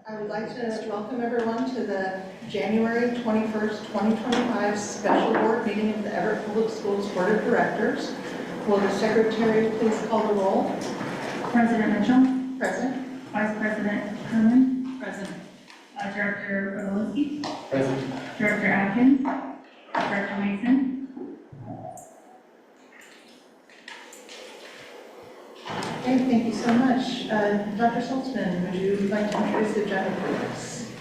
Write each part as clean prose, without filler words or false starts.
I would like to welcome everyone to the January 21st, 2025 special board meeting of the Everett Public Schools Board of Directors. Will the secretary please call the roll? President Mitchell. Present. Vice President Herman. Present. Director Rogowski. Present. Director Atkins. Director Mason. Okay, thank you so much. Dr. Saltzman, would you like to introduce the agenda for us?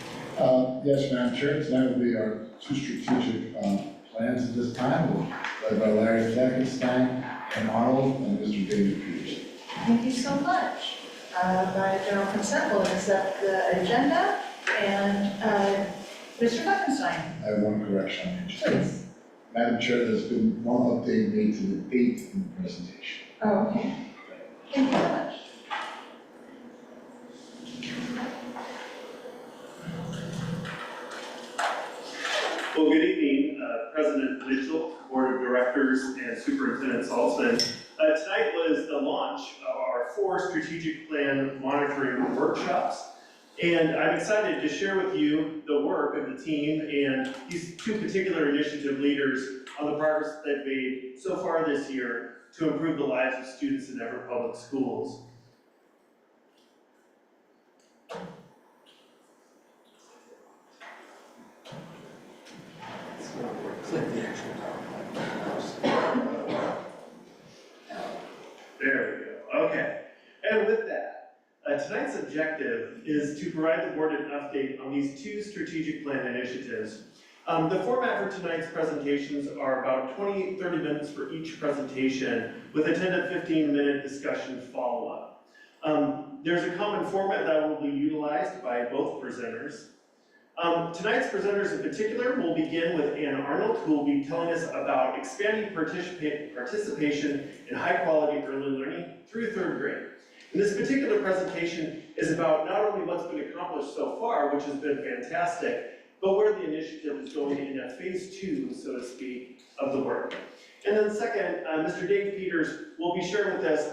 Yes, Madam Chair, tonight will be our two strategic plans at this time, led by Larry Fleckenstein and Arnold and Mr. David Peters. Thank you so much. By general consent, we'll accept the agenda. And Mr. Fleckenstein, I have one correction on the agenda. please. Madam Chair, there's been one update made to the date in the presentation. Oh, okay. Thank you so much. Well, good evening, President Mitchell, Board of Directors, and Superintendent Saltzman. Tonight was the launch of our 4 strategic plan monitoring workshops. And I'm excited to share with you the work of the team and these 2 particular initiative leaders on the progress they've made so far this year to improve the lives of students in Everett Public Schools. Click the actual There we go, okay. And with that, tonight's objective is to provide the board an update on these 2 strategic plan initiatives. The format for tonight's presentations are about 20-30 minutes for each presentation with a 10 to 15-minute discussion follow-up. There's a common format that will be utilized by both presenters. Tonight's presenters in particular will begin with Ann Arnold, who will be telling us about expanding participation in high-quality early learning through 3rd grade. And this particular presentation is about not only what's been accomplished so far, which has been fantastic, but where the initiative is going in a phase 2, so to speak, of the work. And then second, Mr. Dave Peters will be sharing with us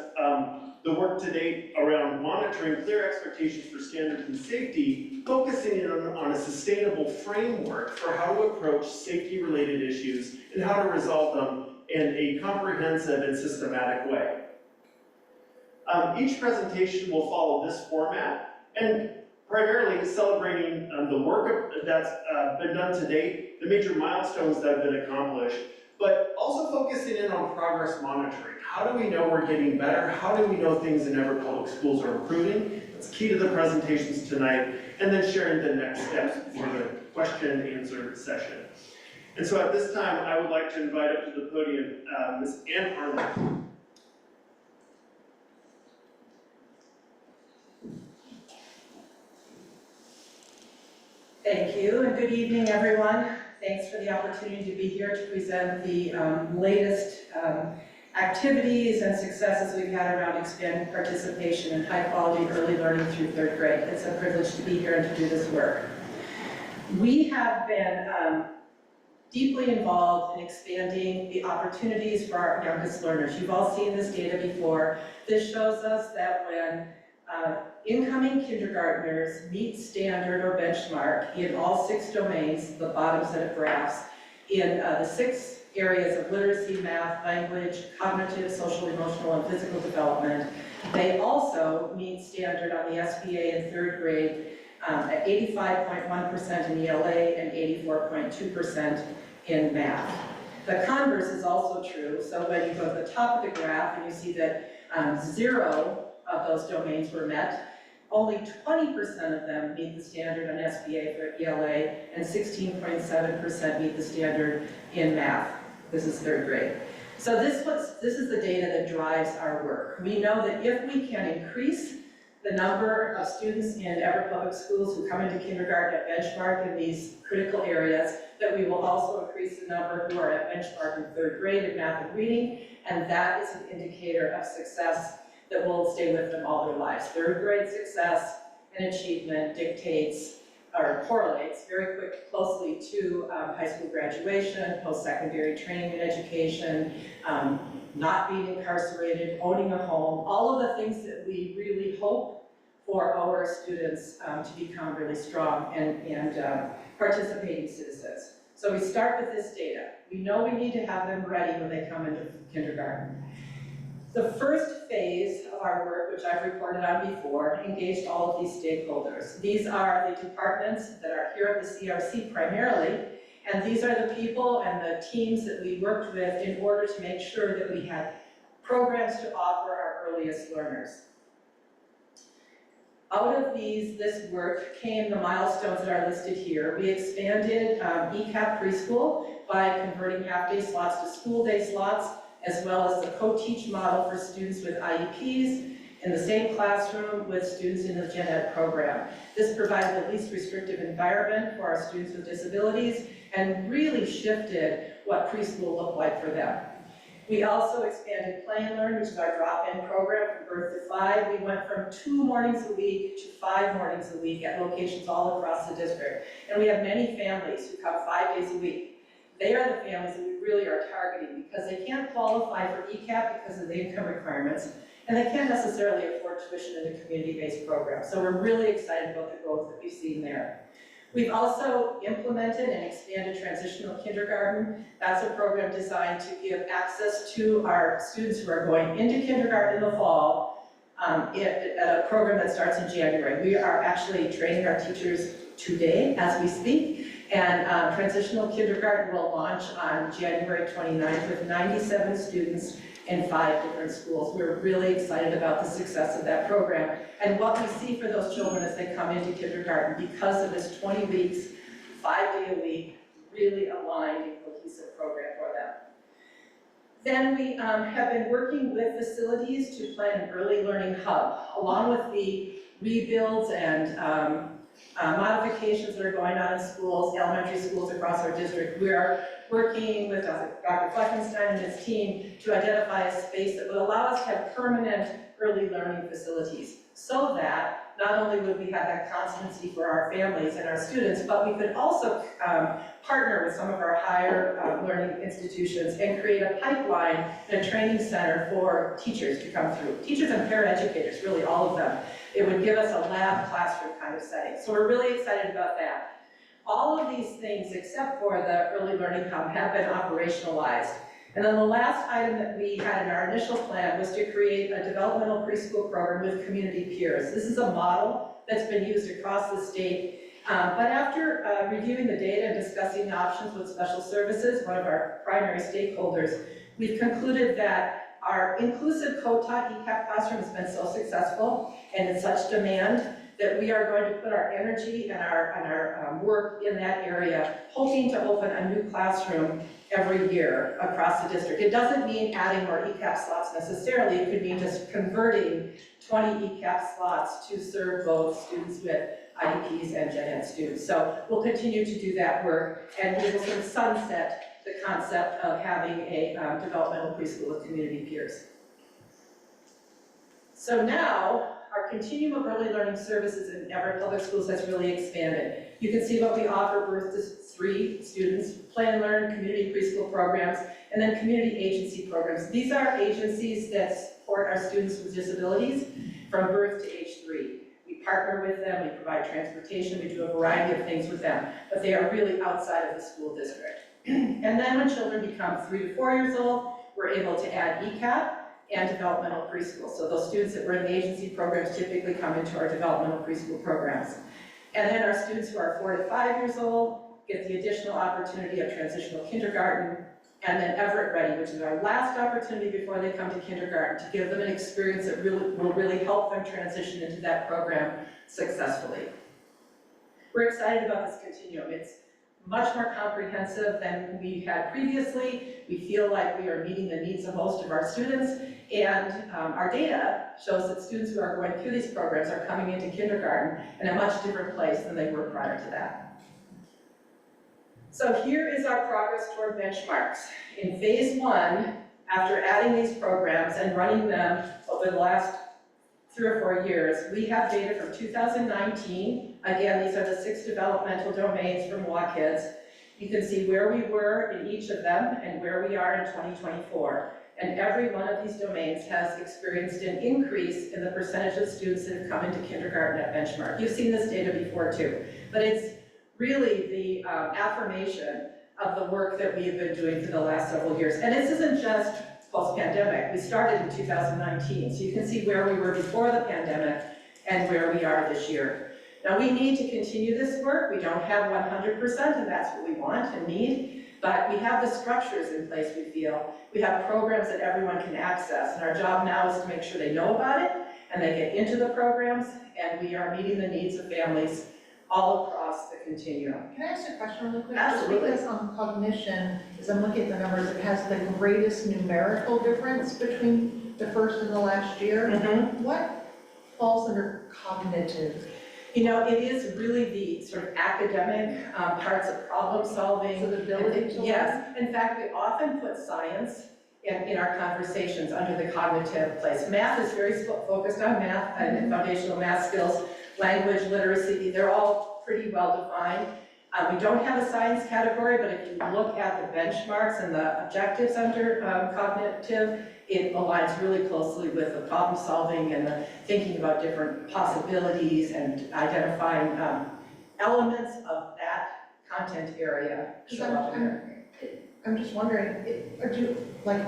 the work to date around monitoring clear expectations for standards and safety, focusing in on a sustainable framework for how to approach safety-related issues and how to resolve them in a comprehensive and systematic way. Each presentation will follow this format, and primarily celebrating the work that's been done to date, the major milestones that have been accomplished, but also focusing in on progress monitoring. How do we know we're getting better? How do we know things in Everett Public Schools are improving? That's key to the presentations tonight, and then sharing the next steps for the question and answer session. And so at this time, I would like to invite up to the podium Ms. Ann Arnold. Thank you, and good evening, everyone. Thanks for the opportunity to be here to present the latest activities and successes we've had around expanding participation in high-quality early learning through 3rd grade. It's a privilege to be here and to do this work. We have been deeply involved in expanding the opportunities for our youngest learners. You've all seen this data before. This shows us that when incoming kindergartners meet standard or benchmark in all 6 domains, the bottom set of graphs, in the 6 areas of literacy, math, language, cognitive, social, emotional, and physical development. They also meet standard on the SBA in 3rd grade at 85.1% in ELA and 84.2% in math. The converse is also true. So when you go to the top of the graph and you see that 0 of those domains were met, only 20% of them meet the standard on SBA for ELA, and 16.7% meet the standard in math. This is 3rd grade. So this is the data that drives our work. We know that if we can increase the number of students in Everett Public Schools who come into kindergarten at benchmark in these critical areas, that we will also increase the number who are at benchmark in 3rd grade in math and reading, and that is an indicator of success that will stay with them all their lives. 3rd grade success and achievement dictates or correlates very closely to high school graduation, post-secondary training and education, not being incarcerated, owning a home, all of the things that we really hope for our students to become really strong and participating citizens. So we start with this data. We know we need to have them ready when they come into kindergarten. The first phase of our work, which I've reported on before, engaged all of these stakeholders. These are the departments that are here at the CRC primarily, and these are the people and the teams that we worked with in order to make sure that we had programs to offer our earliest learners. Out of this work came the milestones that are listed here. We expanded ECAP preschool by converting half-day slots to school-day slots, as well as the co-teach model for students with IEPs in the same classroom with students in the Gen Ed program. This provided the least restrictive environment for our students with disabilities and really shifted what preschool looked like for them. We also expanded Play and Learn, which is our drop-in program from birth to 5. We went from 2 mornings a week to 5 mornings a week at locations all across the district. And we have many families who come 5 days a week. They are the families that we really are targeting because they can't qualify for ECAP because of the income requirements, and they can't necessarily afford tuition in a community-based program. So we're really excited about the growth that we've seen there. We've also implemented and expanded transitional kindergarten. That's a program designed to give access to our students who are going into kindergarten in the fall at a program that starts in January. We are actually training our teachers today as we speak. And transitional kindergarten will launch on January 29th with 97 students in 5 different schools. We're really excited about the success of that program and what we see for those children as they come into kindergarten because of this 20 weeks, 5-day-a-week, really aligned and cohesive program for them. Then we have been working with facilities to plan an early learning hub, along with the rebuilds and modifications that are going on in schools, elementary schools across our district. We are working with Dr. Fleckenstein and his team to identify a space that would allow us to have permanent early learning facilities so that not only would we have that constancy for our families and our students, but we could also partner with some of our higher learning institutions and create a pipeline and a training center for teachers to come through. Teachers and paraeducators, really all of them. It would give us a lab classroom kind of setting. So we're really excited about that. All of these things, except for the early learning hub, have been operationalized. And then the last item that we had in our initial plan was to create a developmental preschool program with community peers. This is a model that's been used across the state. But after reviewing the data and discussing the options with special services, one of our primary stakeholders, we've concluded that our inclusive co-taught ECAP classroom has been so successful and in such demand that we are going to put our energy and our work in that area, hoping to open a new classroom every year across the district. It doesn't mean adding more ECAP slots necessarily. It could mean just converting 20 ECAP slots to serve both students with IEPs and Gen Ed students. So we'll continue to do that work, and we will sort of sunset the concept of having a developmental preschool with community peers. So now, our continuum of early learning services in Everett Public Schools has really expanded. You can see what we offer birth to 3 students, Play and Learn, community preschool programs, and then community agency programs. These are agencies that support our students with disabilities from birth to age 3. We partner with them, we provide transportation, we do a variety of things with them, but they are really outside of the school district. And then when children become 3 to 4 years old, we're able to add ECAP and developmental preschool. So those students that were in the agency programs typically come into our developmental preschool programs. And then our students who are 4 to 5 years old get the additional opportunity of transitional kindergarten, and then Everett Ready, which is our last opportunity before they come to kindergarten to give them an experience that will really help them transition into that program successfully. We're excited about this continuum. It's much more comprehensive than we had previously. We feel like we are meeting the needs of most of our students, and our data shows that students who are going through these programs are coming into kindergarten in a much different place than they were prior to that. So here is our progress toward benchmarks. In phase 1, after adding these programs and running them over the last 3 or 4 years, we have data from 2019. Again, these are the 6 developmental domains from WAKIDS. You can see where we were in each of them and where we are in 2024. And every one of these domains has experienced an increase in the percentage of students that have come into kindergarten at benchmark. You've seen this data before too, but it's really the affirmation of the work that we have been doing for the last several years. And this isn't just post-pandemic. We started in 2019, so you can see where we were before the pandemic and where we are this year. Now, we need to continue this work. We don't have 100%, and that's what we want and need, but we have the structures in place, we feel. We have programs that everyone can access, and our job now is to make sure they know about it, and they get into the programs, and we are meeting the needs of families all across the continuum. Can I ask a question really quick? Absolutely. Just because on cognition, as I'm looking at the numbers, it has the greatest numerical difference between the first and the last year. What falls under cognitive? You know, it is really the sort of academic parts of problem solving. So the ability to learn? Yes, in fact, we often put science in our conversations under the cognitive place. Math is very focused on math and foundational math skills, language, literacy, they're all pretty well defined. We don't have a science category, but if you look at the benchmarks and the objectives under cognitive, it aligns really closely with the problem solving and the thinking about different possibilities and identifying elements of that content area show up here. I'm just wondering,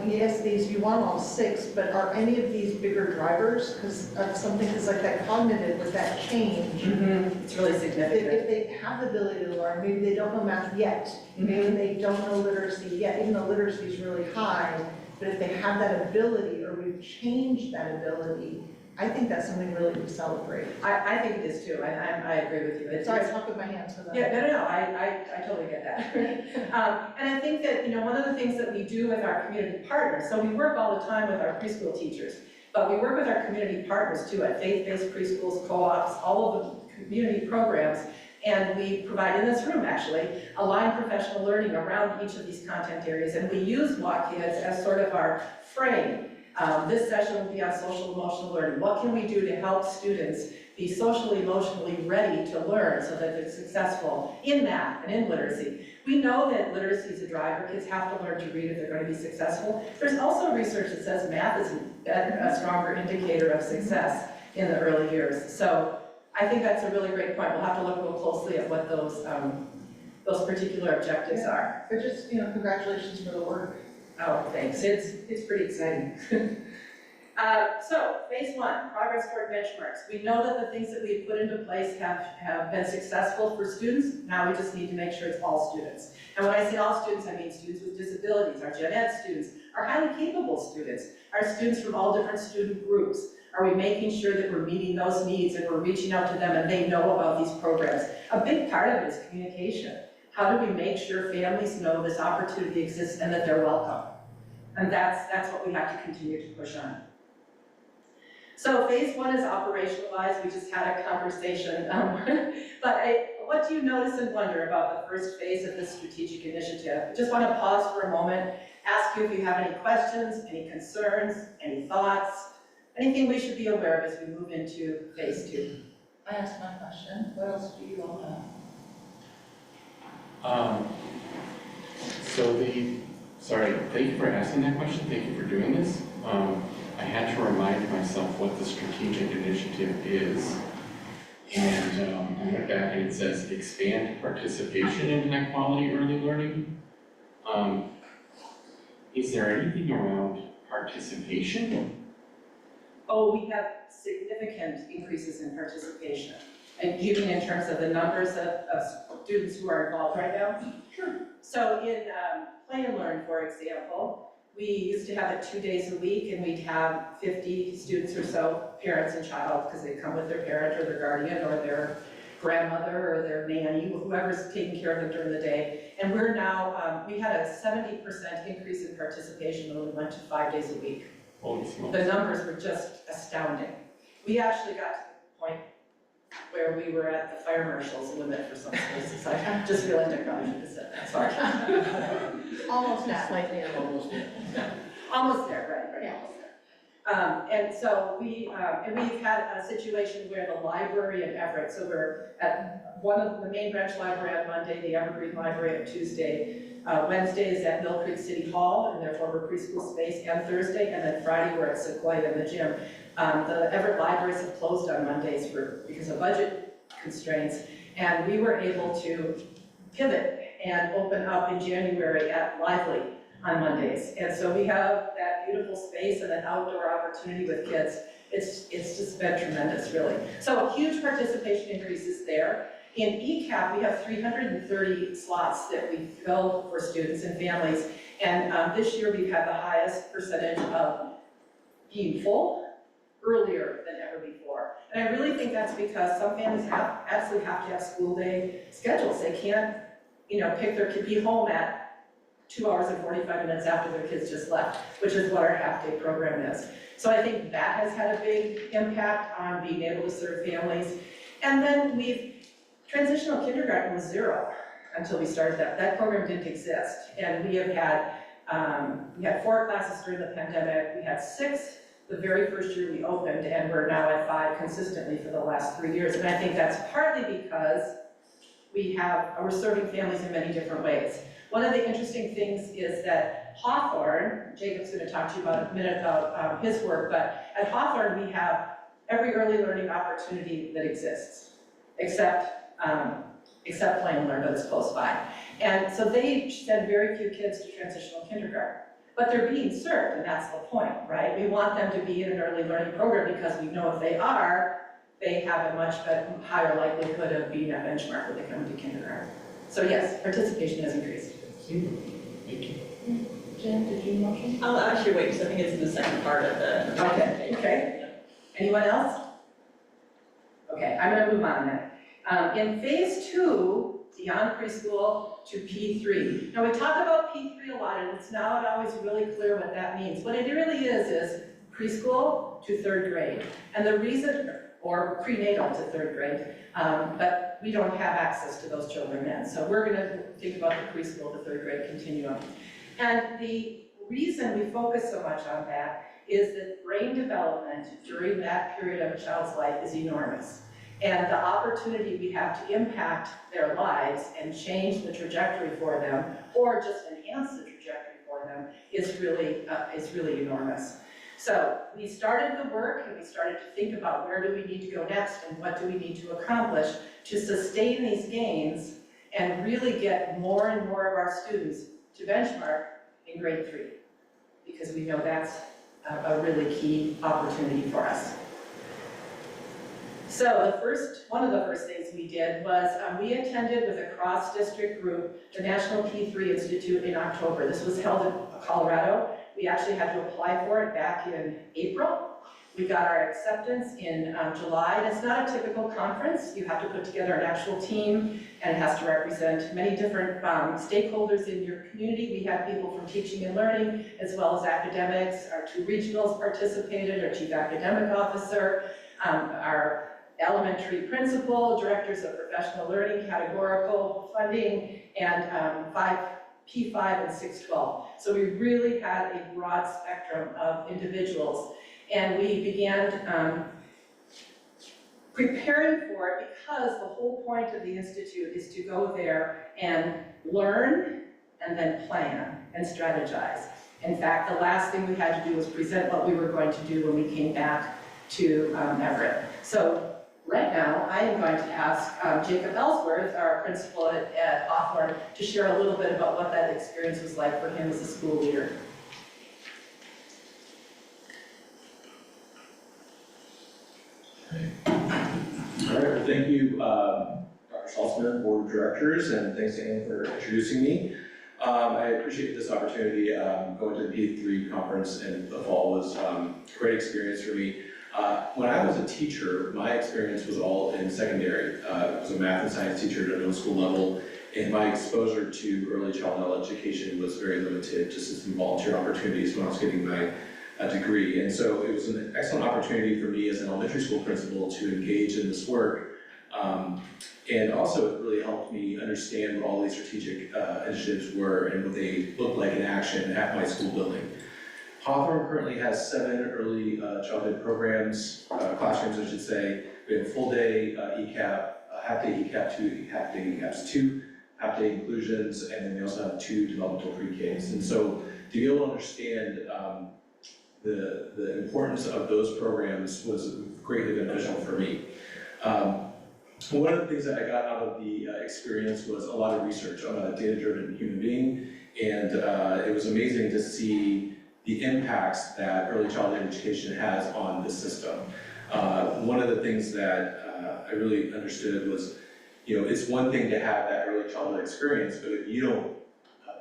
yes, you want all 6, but are any of these bigger drivers? Because of something that's like that cognitive with that change. It's really significant. If they have the ability to learn, maybe they don't know math yet, maybe they don't know literacy yet, even though literacy is really high, but if they have that ability or we've changed that ability, I think that's something really to celebrate. I think it is too, I agree with you. Sorry, I talk with my hands for that. Yeah, no, I totally get that. And I think that, you know, one of the things that we do with our community partners, so we work all the time with our preschool teachers, but we work with our community partners too, at faith-based preschools, co-ops, all of the community programs, and we provide in this room actually, aligned professional learning around each of these content areas, and we use Walk Kids as sort of our frame. This session will be on social emotional learning. What can we do to help students be socially emotionally ready to learn so that they're successful in math and in literacy? We know that literacy is a driver. Kids have to learn to read if they're going to be successful. There's also research that says math is a stronger indicator of success in the early years. So I think that's a really great point. We'll have to look real closely at what those particular objectives are. But just, congratulations for the work. Oh, thanks. It's pretty exciting. So, phase 1, progress toward benchmarks. We know that the things that we've put into place have been successful for students. Now we just need to make sure it's all students. And when I say all students, I mean students with disabilities, our gen ed students, our highly capable students, our students from all different student groups. Are we making sure that we're meeting those needs and we're reaching out to them and they know about these programs? A big part of it is communication. How do we make sure families know this opportunity exists and that they're welcome? And that's what we have to continue to push on. So phase 1 is operationalized. We just had a conversation. What do you notice and wonder about the first phase of this strategic initiative? I just want to pause for a moment, ask you if you have any questions, any concerns, any thoughts, anything we should be aware of as we move into phase 2. I asked my question. What else do you all have? Thank you for asking that question. Thank you for doing this. I had to remind myself what the strategic initiative is. And I went back and it says expand participation in high quality early learning. Is there anything around participation? Oh, we have significant increases in participation. And you mean in terms of the numbers of students who are involved right now? Sure. So in Play and Learn, for example, we used to have it 2 days a week and we'd have 50 students or so, parents and child, because they come with their parent or their guardian or their grandmother or their nanny, whoever's taking care of them during the day. And we're now, we had a 70% increase in participation when we went to 5 days a week. Holy smokes. The numbers were just astounding. We actually got to the point where we were at the fire marshal's limit for some spaces. I just realized I probably should have said that, sorry. Almost that. Almost there. Almost there, right, almost there. And so we've had a situation where the library in Everett, so we're at one of the main branch library on Monday, the Evergreen Library on Tuesday. Wednesday is at Mill Creek City Hall in their former preschool space, and Thursday, and then Friday we're at Sequoia in the gym. The Everett libraries have closed on Mondays because of budget constraints, and we were able to pivot and open up in January at Lively on Mondays. And so we have that beautiful space and an outdoor opportunity with kids. It's just been tremendous, really. So huge participation increases there. In ECAP, we have 330 slots that we fill for students and families. And this year we've had the highest percentage of being full earlier than ever before. And I really think that's because some families absolutely have to have school day schedules. They can't, pick their kid, be home at 2 hours and 45 minutes after their kids just left, which is what our half-day program is. So I think that has had a big impact on being able to serve families. And then transitional kindergarten was 0 until we started that. That program didn't exist. And we had 4 classes during the pandemic. We had 6 the very first year we opened, and we're now at 5 consistently for the last 3 years. And I think that's partly because we're serving families in many different ways. One of the interesting things is that Hawthorne, Jacob's going to talk to you about in a minute about his work, but at Hawthorne we have every early learning opportunity that exists, except Play and Learn, but it's close by. And so they send very few kids to transitional kindergarten, but they're being served, and that's the point, right? We want them to be in an early learning program because we know if they are, they have a much higher likelihood of being at benchmark when they come to kindergarten. So yes, participation has increased. Thank you. Jen, did you motion? I'll actually wait, because I think it's the second part of the. Okay. Anyone else? Okay, I'm gonna move on then. In phase 2, beyond preschool to P3. Now we talk about P3 a lot, and it's not always really clear what that means. What it really is preschool to 3rd grade. And the reason, or prenatal to 3rd grade, but we don't have access to those children then. So we're gonna think about the preschool to 3rd grade continuum. And the reason we focus so much on that is that brain development during that period of a child's life is enormous. And the opportunity we have to impact their lives and change the trajectory for them, or just enhance the trajectory for them, is really enormous. So we started the work and we started to think about where do we need to go next and what do we need to accomplish to sustain these gains and really get more and more of our students to benchmark in grade 3, because we know that's a really key opportunity for us. So one of the first things we did was we attended with a cross-district group the National P3 Institute in October. This was held in Colorado. We actually had to apply for it back in April. We got our acceptance in July, and it's not a typical conference. You have to put together an actual team, and it has to represent many different stakeholders in your community. We had people from teaching and learning, as well as academics. Our 2 regionals participated, our chief academic officer, our elementary principal, directors of professional learning, categorical funding, and P5 and 612. So we really had a broad spectrum of individuals. And we began preparing for it because the whole point of the Institute is to go there and learn and then plan and strategize. In fact, the last thing we had to do was present what we were going to do when we came back to Everett. So right now, I am going to ask Jacob Ellsworth, our principal at Hawthorne, to share a little bit about what that experience was like for him as a school leader. All right, well, thank you, Dr. Saltzman, Board of Directors, and thanks to Anne for introducing me. I appreciate this opportunity. Going to the P3 conference in the fall was a great experience for me. When I was a teacher, my experience was all in secondary. I was a math and science teacher at a middle school level, and my exposure to early childhood education was very limited, just as some volunteer opportunities when I was getting my degree. And so it was an excellent opportunity for me as an elementary school principal to engage in this work. And also it really helped me understand what all these strategic initiatives were and what they looked like in action at my school building. Hawthorne currently has 7 early childhood programs, classrooms, I should say. We have a full day ECAP, half day ECAP, 2 half day ECAPs, 2 half day inclusions, and then we also have 2 developmental pre-Ks. And so to be able to understand the importance of those programs was greatly beneficial for me. One of the things that I got out of the experience was a lot of research. I'm a data-driven human being, and it was amazing to see the impacts that early childhood education has on the system. One of the things that I really understood was, it's one thing to have that early childhood experience, but if you don't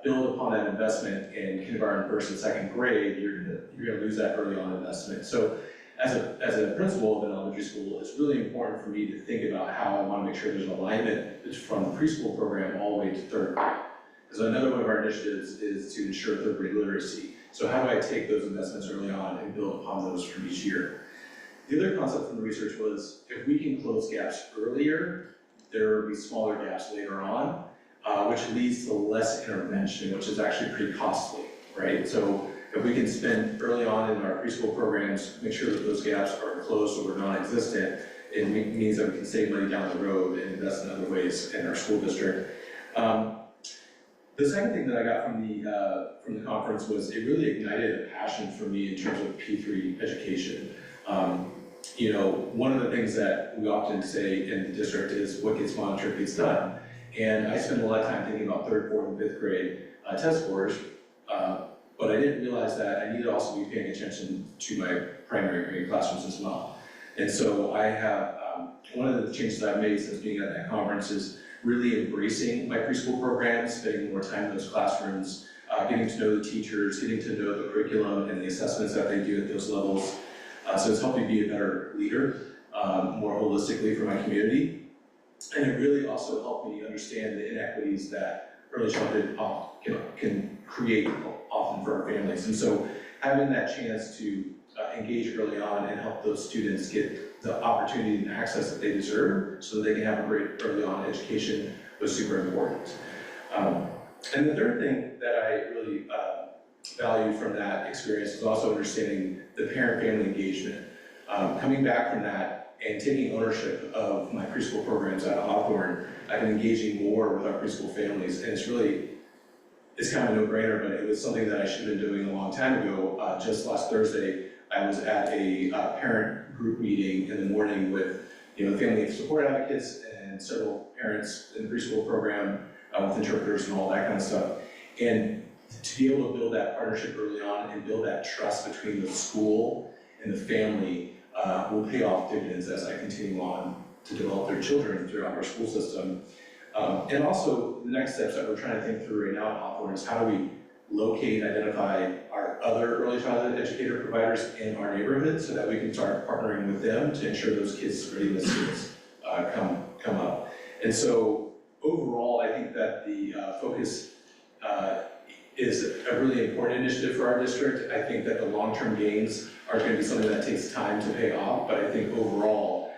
build upon that investment in kindergarten, first and second grade, you're gonna lose that early on investment. So as a principal of an elementary school, it's really important for me to think about how I want to make sure there's an alignment from the preschool program all the way to 3rd grade. Because another one of our initiatives is to ensure 3rd grade literacy. So how do I take those investments early on and build upon those from each year? The other concept from the research was, if we can close gaps earlier, there will be smaller gaps later on, which leads to less intervention, which is actually pretty costly, right? So if we can spend early on in our preschool programs, make sure that those gaps are closed or non-existent, it means that we can save money down the road and invest in other ways in our school district. The second thing that I got from the conference was it really ignited a passion for me in terms of P3 education. One of the things that we often say in the district is what gets monitored gets done. And I spend a lot of time thinking about 3rd, 4th, and 5th grade test scores, but I didn't realize that I needed to also be paying attention to my primary grade classrooms as well. And so I have, one of the changes I've made since being at that conference is really embracing my preschool programs, spending more time in those classrooms, getting to know the teachers, getting to know the curriculum and the assessments that they do at those levels. So it's helped me be a better leader, more holistically for my community. And it really also helped me understand the inequities that early childhood can create often for our families. And so having that chance to engage early on and help those students get the opportunity and access that they deserve so that they can have a great early on education was super important. And the third thing that I really value from that experience is also understanding the parent-family engagement. Coming back from that and taking ownership of my preschool programs at Hawthorne, I've been engaging more with our preschool families, and it's kind of a no-brainer, but it was something that I should have been doing a long time ago. Just last Thursday, I was at a parent group meeting in the morning with family support advocates and several parents in the preschool program with interpreters and all that kind of stuff. And to be able to build that partnership early on and build that trust between the school and the family will pay off dividends as I continue on to develop their children throughout our school system. And also the next steps that we're trying to think through right now at Hawthorne is how do we locate, identify our other early childhood educator providers in our neighborhood so that we can start partnering with them to ensure those kids' readiness skills come up. And so overall, I think that the focus is a really important initiative for our district. I think that the long-term gains are going to be something that takes time to pay off, but I think overall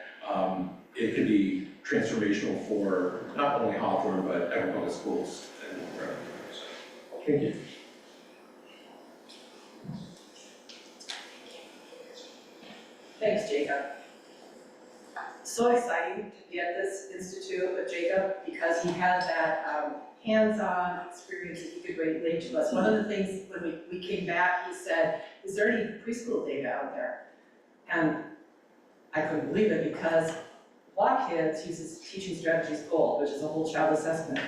it could be transformational for not only Hawthorne, but Everett Public Schools. Thank you. Thanks, Jacob. So exciting to be at this institute with Jacob because he had that hands-on experience that he could relate to us. One of the things when we came back, he said, is there any preschool data out there? And I couldn't believe it because Block Kids uses Teaching Strategies Gold, which is a whole child assessment.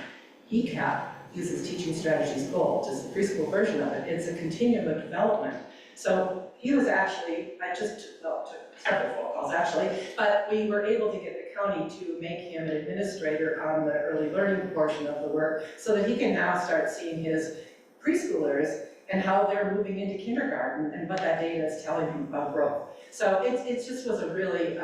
ECAP uses Teaching Strategies Gold, just the preschool version of it. It's a continuum of development. So he was actually, I just took several phone calls actually, but we were able to get the county to make him an administrator on the early learning portion of the work so that he can now start seeing his preschoolers and how they're moving into kindergarten and what that data is telling him about growth. So it just was a really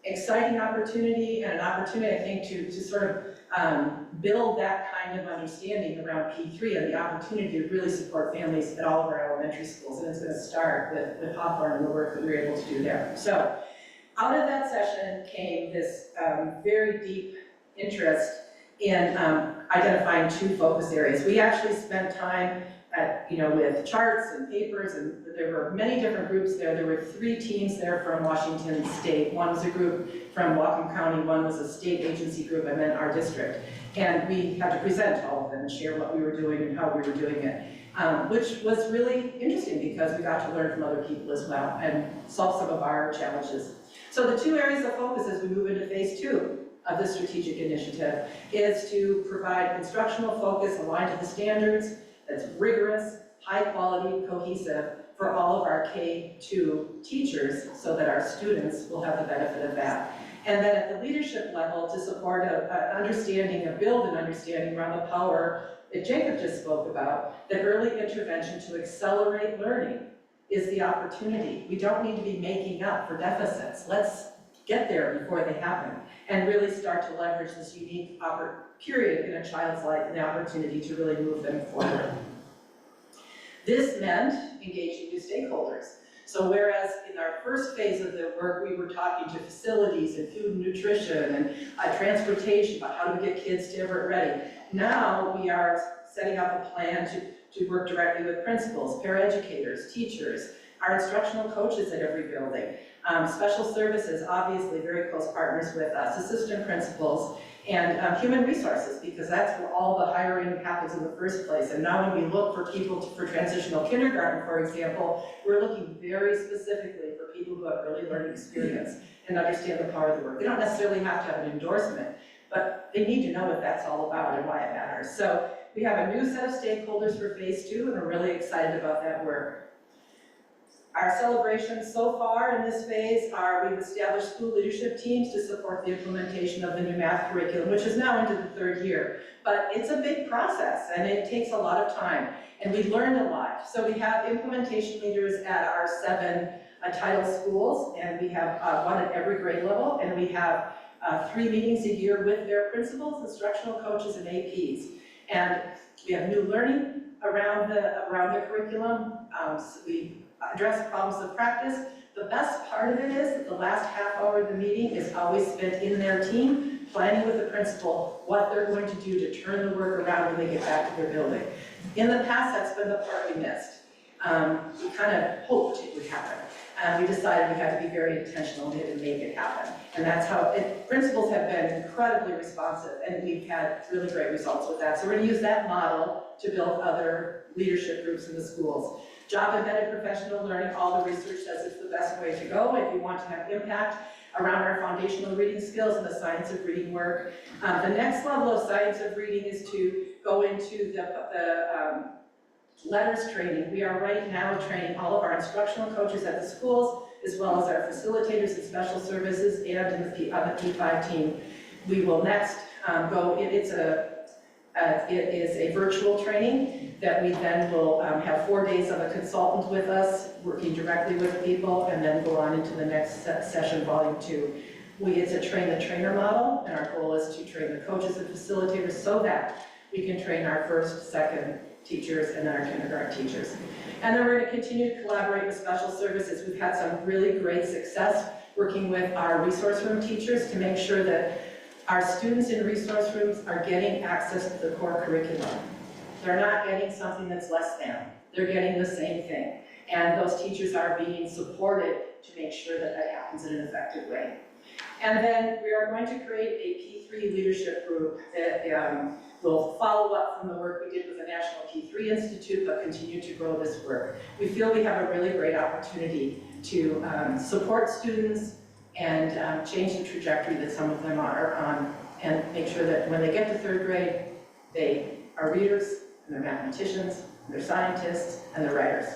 exciting opportunity and an opportunity, I think, to sort of build that kind of understanding around P3 and the opportunity to really support families at all of our elementary schools. And it's going to start with Hawthorne and the work that we were able to do there. So out of that session came this very deep interest in identifying 2 focus areas. We actually spent time at with charts and papers, and there were many different groups there. There were 3 teams there from Washington State. One was a group from Whatcom County, one was a state agency group, and then our district. And we had to present all of them and share what we were doing and how we were doing it, which was really interesting because we got to learn from other people as well and solve some of our challenges. So the 2 areas of focus as we move into phase 2 of this strategic initiative is to provide instructional focus aligned to the standards that's rigorous, high quality, cohesive for all of our K-2 teachers so that our students will have the benefit of that. And then at the leadership level to support an understanding, build an understanding around the power that Jacob just spoke about, that early intervention to accelerate learning is the opportunity. We don't need to be making up for deficits. Let's get there before they happen and really start to leverage this unique period in a child's life and the opportunity to really move them forward. This meant engaging new stakeholders. So whereas in our first phase of the work, we were talking to facilities and food and nutrition and transportation about how do we get kids to Everett ready, now we are setting up a plan to work directly with principals, paraeducators, teachers, our instructional coaches at every building, special services, obviously very close partners with us, assistant principals, and human resources, because that's where all the hiring happens in the first place. And now when we look for people for transitional kindergarten, for example, we're looking very specifically for people who have early learning experience and understand the power of the work. They don't necessarily have to have an endorsement, but they need to know what that's all about and why it matters. So we have a new set of stakeholders for phase 2, and we're really excited about that work. Our celebrations so far in this phase are we've established school leadership teams to support the implementation of the new math curriculum, which is now into the 3rd year. But it's a big process and it takes a lot of time, and we've learned a lot. So we have implementation leaders at our 7 title schools, and we have 1 at every grade level, and we have 3 meetings a year with their principals, instructional coaches, and APs. And we have new learning around the curriculum. So we address problems of practice. The best part of it is that the last half hour of the meeting is always spent in their team, planning with the principal what they're going to do to turn the work around when they get back to their building. In the past, that's been the part we missed. We kind of hoped it would happen. We decided we had to be very intentional and make it happen. And that's how principals have been incredibly responsive, and we've had really great results with that. So we're going to use that model to build other leadership groups in the schools. Job-embedded professional learning, all the research says it's the best way to go if you want to have impact around our foundational reading skills and the science of reading work. The next level of science of reading is to go into the letters training. We are right now training all of our instructional coaches at the schools, as well as our facilitators and special services, and on the P5 team. We will next go, it is a virtual training that we then will have 4 days of a consultant with us, working directly with people, and then go on into the next session, volume 2. It's a train the trainer model, and our goal is to train the coaches and facilitators so that we can train our first, second teachers and then our kindergarten teachers. And then we're going to continue to collaborate with special services. We've had some really great success working with our resource room teachers to make sure that our students in resource rooms are getting access to the core curriculum. They're not getting something that's less than. They're getting the same thing. And those teachers are being supported to make sure that that happens in an effective way. And then we are going to create a P3 leadership group that will follow up from the work we did with the National P3 Institute, but continue to grow this work. We feel we have a really great opportunity to support students and change the trajectory that some of them are on, and make sure that when they get to 3rd grade, they are readers, and they're mathematicians, and they're scientists, and they're writers.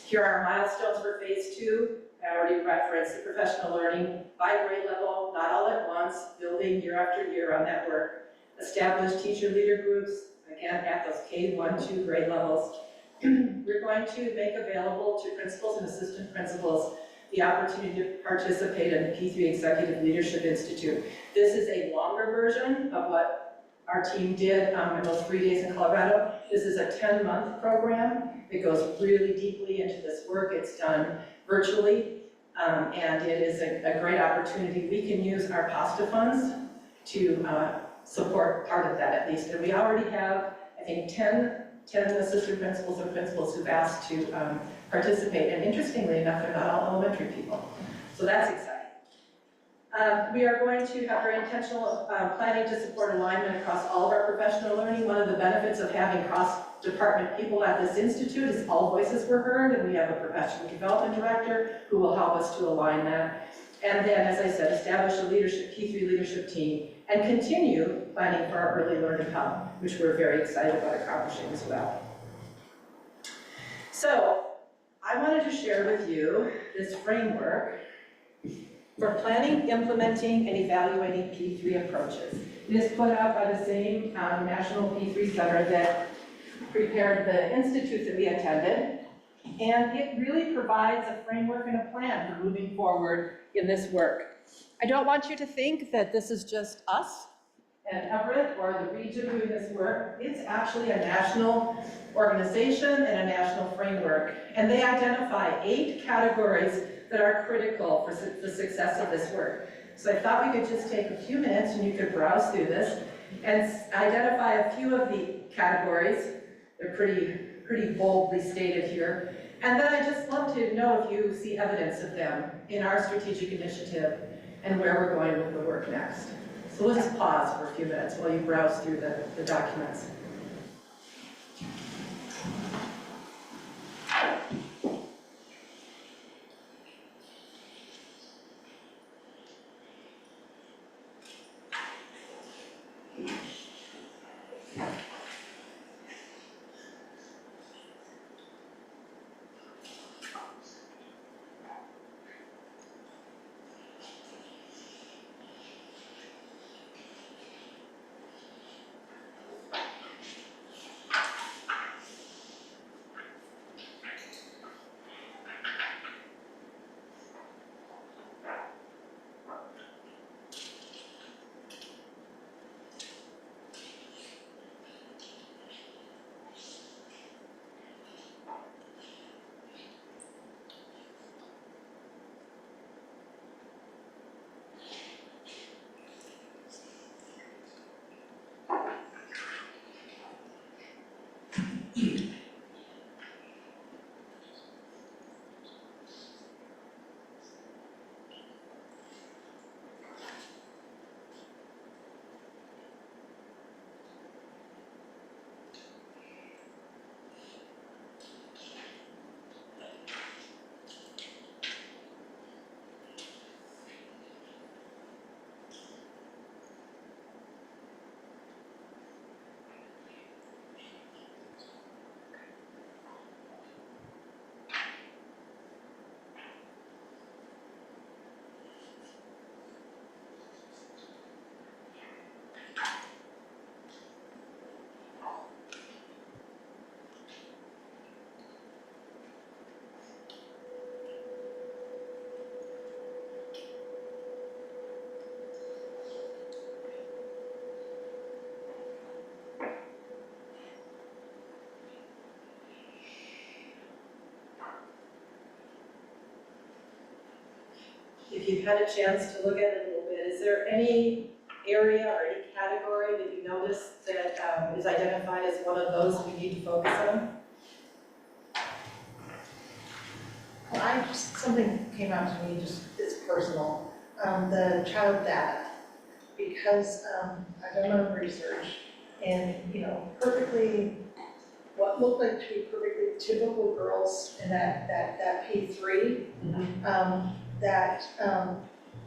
Here are our milestones for phase 2. I already referenced the professional learning by grade level, not all at once, building year after year on that work. Established teacher leader groups, again, at those K1, 2 grade levels. We're going to make available to principals and assistant principals the opportunity to participate in the P3 Executive Leadership Institute. This is a longer version of what our team did in those 3 days in Colorado. This is a 10-month program. It goes really deeply into this work. It's done virtually, and it is a great opportunity. We can use our PASTA funds to support part of that at least. And we already have, I think, 10 10 assistant principals or principals who've asked to participate, and interestingly enough, they're not all elementary people, so that's exciting. We are going to have very intentional planning to support alignment across all of our professional learning. One of the benefits of having cross-department people at this institute is all voices were heard, and we have a professional development director who will help us to align that. And then, as I said, establish a P3 leadership team and continue planning for our early learning hub, which we're very excited about accomplishing as well. So, I wanted to share with you this framework for planning, implementing, and evaluating P3 approaches. It is put out by the same National P3 Center that prepared the institute that we attended, and it really provides a framework and a plan for moving forward in this work. I don't want you to think that this is just us and Everett or the region doing this work. It's actually a national organization and a national framework, and they identify 8 categories that are critical for the success of this work. So I thought we could just take a few minutes and you could browse through this and identify a few of the categories. They're pretty boldly stated here. And then I'd just love to know if you see evidence of them in our strategic initiative and where we're going with the work next. So we'll just pause for a few minutes while you browse through the documents. If you've had a chance to look at it a little bit, is there any area or any category that you notice that is identified as one of those we need to focus on? Well, something came out to me, just, it's personal, the child data. Because I've done my own research and, what looked like to be perfectly typical girls in that P3,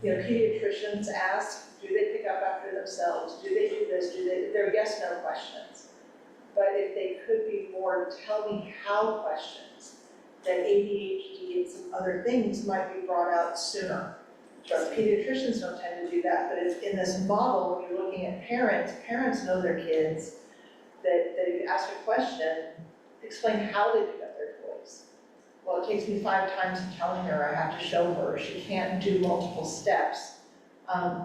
pediatricians ask, do they pick up after themselves? Do they do this? They're yes/no questions. But if they could be more tell me how questions, that ADHD and some other things might be brought out sooner. So pediatricians don't tend to do that, but it's in this model, when you're looking at parents know their kids, that if you ask a question, explain how they pick up their toys. Well, it takes me 5 times telling her I have to show her, she can't do multiple steps.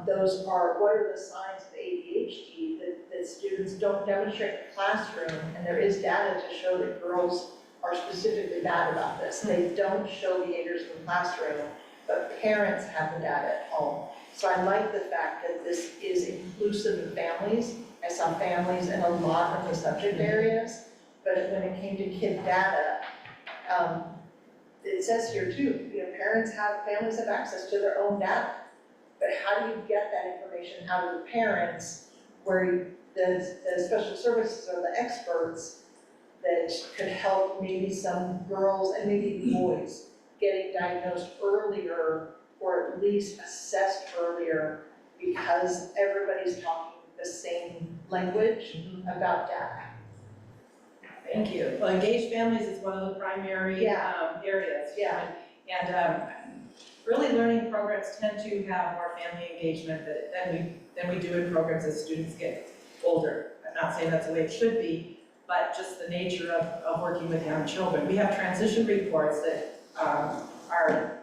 Those are, what are the signs of ADHD that students don't demonstrate in the classroom, and there is data to show that girls are specifically bad about this. They don't show behaviors in the classroom, but parents have the data at home. So I like the fact that this is inclusive of families. I saw families in a lot of the subject areas, but when it came to kid data, it says here too, families have access to their own data. But how do you get that information out of the parents where the special services are the experts that could help maybe some girls and maybe boys getting diagnosed earlier or at least assessed earlier because everybody's talking the same language about data. Thank you. Well, engaged families is one of the primary areas. Yeah. And early learning programs tend to have more family engagement than we do in programs as students get older. I'm not saying that's the way it should be, but just the nature of working with young children. We have transition reports that are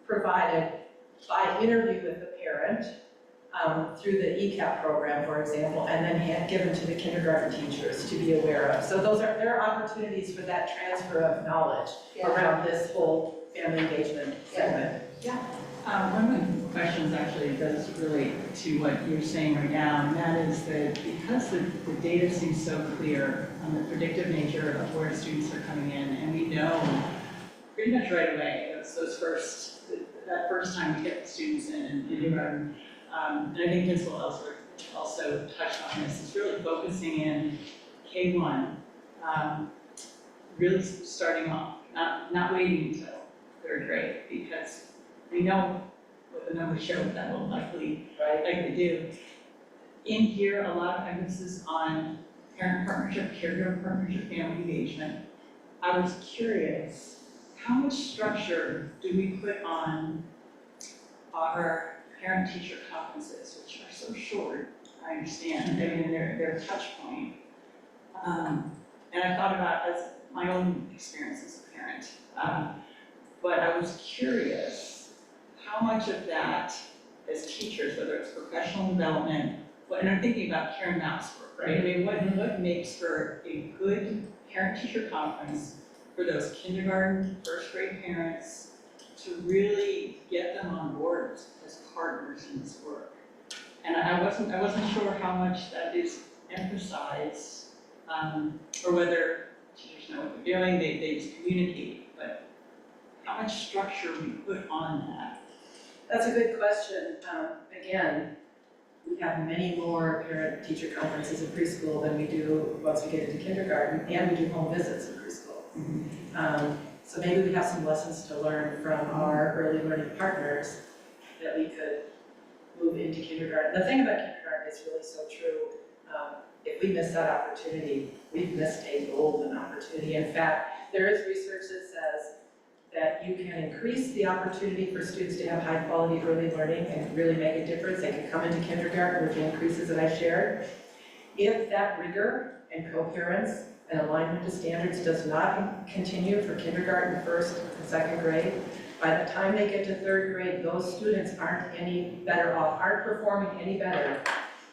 provided by interview with the parent through the ECAP program, for example, and then given to the kindergarten teachers to be aware of. So there are opportunities for that transfer of knowledge around this whole family engagement segment. One of the questions actually does relate to what you're saying right now, and that is that because the data seems so clear on the predictive nature of where students are coming in, and we know pretty much right away, that first time we get the students in kindergarten, and I think Principal Ellsworth also touched on this, is really focusing in K1, really starting off, not waiting until third grade, because we know what the numbers show that will likely do. In here, a lot of emphasis on parent partnership, caregiver partnership, family engagement. I was curious, how much structure do we put on our parent-teacher conferences, which are so short, I understand, I mean, they're a touch point. And I thought about as my own experience as a parent, but I was curious how much of that as teachers, whether it's professional development, and I'm thinking about Karen Mouse work, right? I mean, what makes for a good parent-teacher conference for those kindergarten, first grade parents to really get them on board as partners in this work? And I wasn't sure how much that is emphasized, or whether teachers know what they're doing, they just communicate, but how much structure we put on that? That's a good question. Again, we have many more parent-teacher conferences in preschool than we do once we get into kindergarten, and we do home visits in preschool. So maybe we have some lessons to learn from our early learning partners that we could move into kindergarten. The thing about kindergarten is really so true. If we miss that opportunity, we've missed a golden opportunity. In fact, there is research that says that you can increase the opportunity for students to have high quality early learning and really make a difference. They can come into kindergarten with the increases that I shared. If that rigor and coherence and alignment to standards does not continue for kindergarten, first and second grade, by the time they get to third grade, those students aren't any better off, aren't performing any better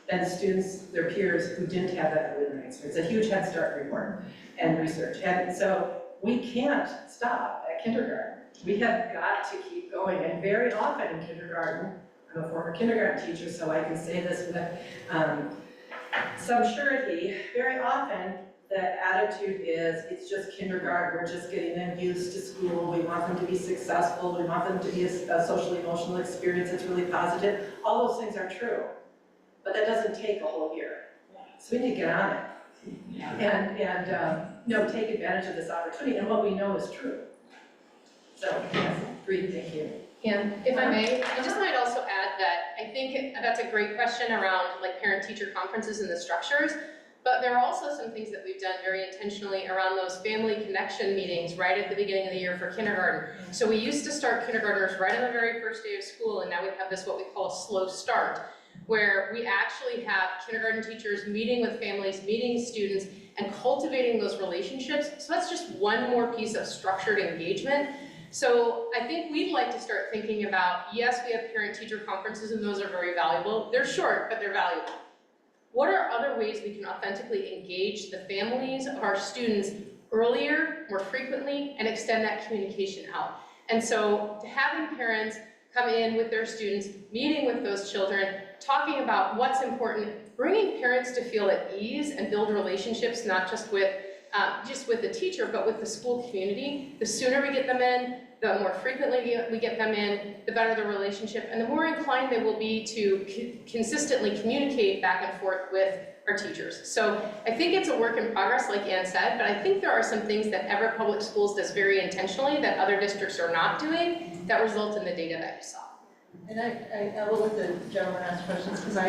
than students, their peers who didn't have that early learning experience. It's a huge Head Start report and research. And so we can't stop at kindergarten. We have got to keep going. And very often in kindergarten, I'm a former kindergarten teacher, so I can say this with some surety, very often the attitude is, it's just kindergarten, we're just getting them used to school, we want them to be successful, we want them to be a social emotional experience that's really positive. All those things are true, but that doesn't take a whole year. So we need to get on it. And take advantage of this opportunity, and what we know is true. So, yes, agreed, thank you. And if I may, I just might also add that I think that's a great question around like parent-teacher conferences and the structures, but there are also some things that we've done very intentionally around those family connection meetings right at the beginning of the year for kindergarten. So we used to start kindergartners right on the very first day of school, and now we have this what we call a slow start, where we actually have kindergarten teachers meeting with families, meeting students, and cultivating those relationships. So that's just one more piece of structured engagement. So I think we'd like to start thinking about, yes, we have parent-teacher conferences and those are very valuable. They're short, but they're valuable. What are other ways we can authentically engage the families of our students earlier, more frequently, and extend that communication out? And so having parents come in with their students, meeting with those children, talking about what's important, bringing parents to feel at ease and build relationships, not just with just with the teacher, but with the school community. The sooner we get them in, the more frequently we get them in, the better the relationship, and the more inclined they will be to consistently communicate back and forth with our teachers. So I think it's a work in progress, like Ann said, but I think there are some things that Everett Public Schools does very intentionally that other districts are not doing that result in the data that you saw. And I will let the gentleman ask questions, because I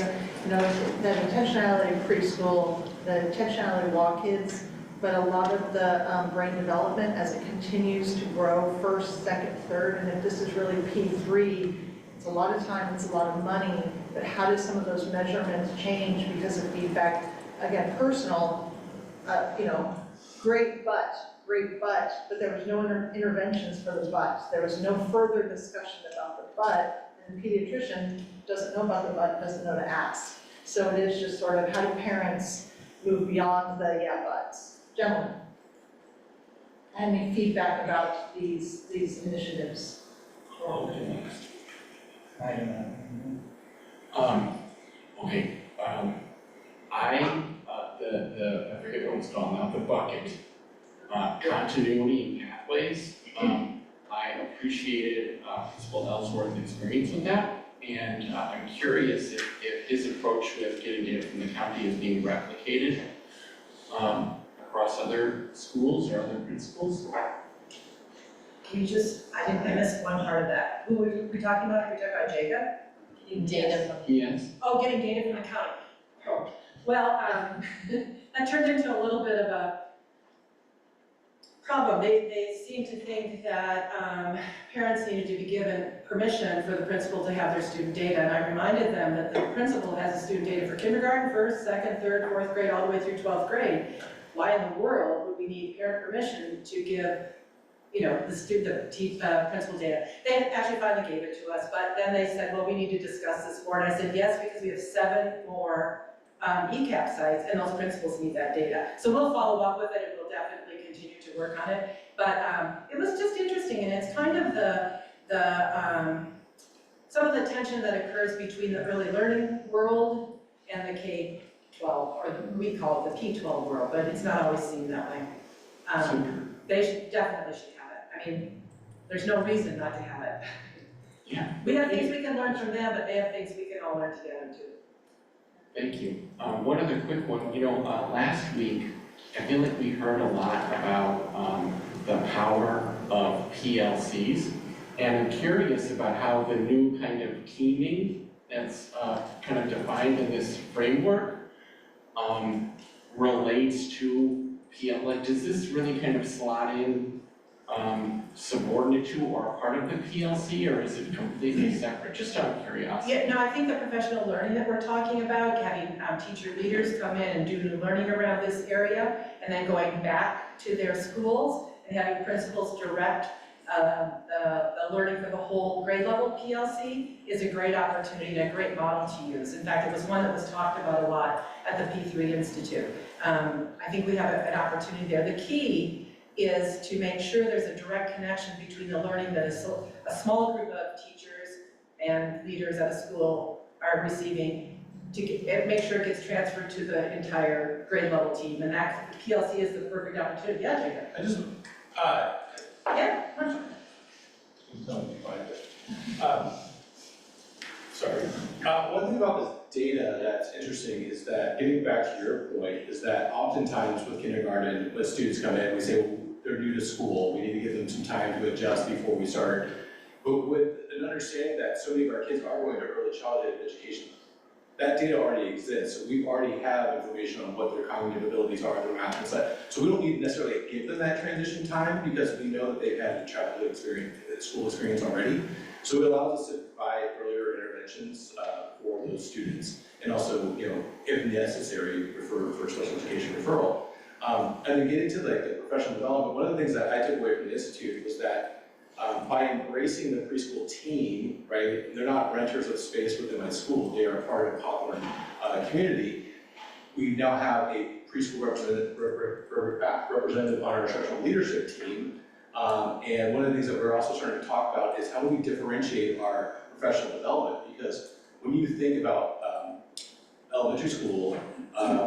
know that intentionality preschool, the intentionality walk kids, but a lot of the brain development as it continues to grow, first, second, third, and if this is really P3, it's a lot of time, it's a lot of money, but how do some of those measurements change because of feedback? Again, personal, great butt, but there was no interventions for the butt. There was no further discussion about the butt, and the pediatrician doesn't know about the butt, doesn't know to ask. So it is just sort of, how do parents move beyond the yeah buts? Gentlemen, any feedback about these initiatives? I forget what it's called now, the bucket, continuity and pathways. I appreciated Principal Ellsworth's experience with that, and I'm curious if his approach with getting data from the county is being replicated across other schools or other principals. Can you just, I missed one part of that. Who were we talking about? Are we talking about Jacob? Data Yes. Oh, getting data from the county. Oh, well, that turned into a little bit of a problem. They seem to think that parents needed to be given permission for the principal to have their student data, and I reminded them that the principal has the student data for kindergarten, first, second, third, fourth grade, all the way through 12th grade. Why in the world would we need parent permission to give, the principal data? They actually finally gave it to us, but then they said, well, we need to discuss this more, and I said, yes, because we have 7 more ECAP sites, and those principals need that data. So we'll follow up with it, and we'll definitely continue to work on it. But it was just interesting, and it's kind of some of the tension that occurs between the early learning world and the K-12, or we call it the P-12 world, but it's not always seen that way. They definitely should have it. I mean, there's no reason not to have it. Yeah. We have things we can learn from them, but they have things we can all learn together too. Thank you. One other quick one, last week, I feel like we heard a lot about the power of PLCs, and I'm curious about how the new kind of teaming that's kind of defined in this framework relates to like, does this really kind of slot in subordinate to or a part of the PLC, or is it completely separate? Just out of curiosity. Yeah, no, I think the professional learning that we're talking about, having teacher leaders come in and do new learning around this area, and then going back to their schools and having principals direct the learning for the whole grade level PLC is a great opportunity and a great model to use. In fact, it was one that was talked about a lot at the P3 Institute. I think we have an opportunity there. The key is to make sure there's a direct connection between the learning that a small group of teachers and leaders at a school are receiving to make sure it gets transferred to the entire grade level team. And that PLC is the perfect opportunity. Yeah, Jacob? I just, Yeah, sure. Sorry. One thing about this data that's interesting is that, getting back to your point, is that oftentimes with kindergarten, when students come in, we say, well, they're new to school, we need to give them some time to adjust before we start. But with an understanding that so many of our kids are going to early childhood education, that data already exists. So we already have information on what their cognitive abilities are, their math and such. So we don't need to necessarily give them that transition time because we know that they've had childhood experience, school experience already. So it allows us to provide earlier interventions for those students, and also, if necessary, refer for special education referral. And then getting to the professional development, one of the things that I took away from the Institute was that by embracing the preschool team, right, they're not renters of space within my school, they are part of Hawthorne community. We now have a preschool representative on our instructional leadership team. And one of the things that we're also starting to talk about is how do we differentiate our professional development? Because when you think about elementary school,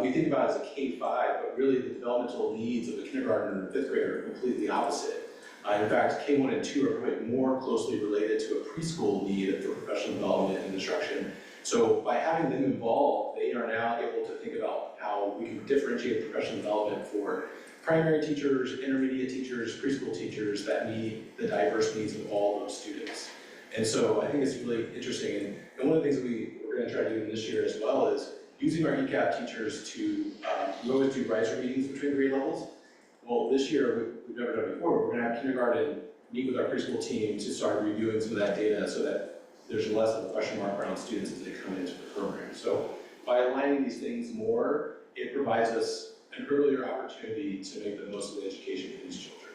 we think about it as a K-5, but really the developmental needs of a kindergartner and fifth grader are completely opposite. In fact, K1 and 2 are quite more closely related to a preschool need for professional development and instruction. So by having them involved, they are now able to think about how we can differentiate professional development for primary teachers, intermediate teachers, preschool teachers that meet the diverse needs of all those students. And so I think it's really interesting. And one of the things that we're going to try to do this year as well is using our ECAP teachers to, we always do riser meetings between grade levels. Well, this year, we've never done before, we're going to have kindergarten meet with our preschool team to start reviewing some of that data so that there's less of a question mark around students as they come into the program. So by aligning these things more, it provides us an earlier opportunity to make the most of the education for these children.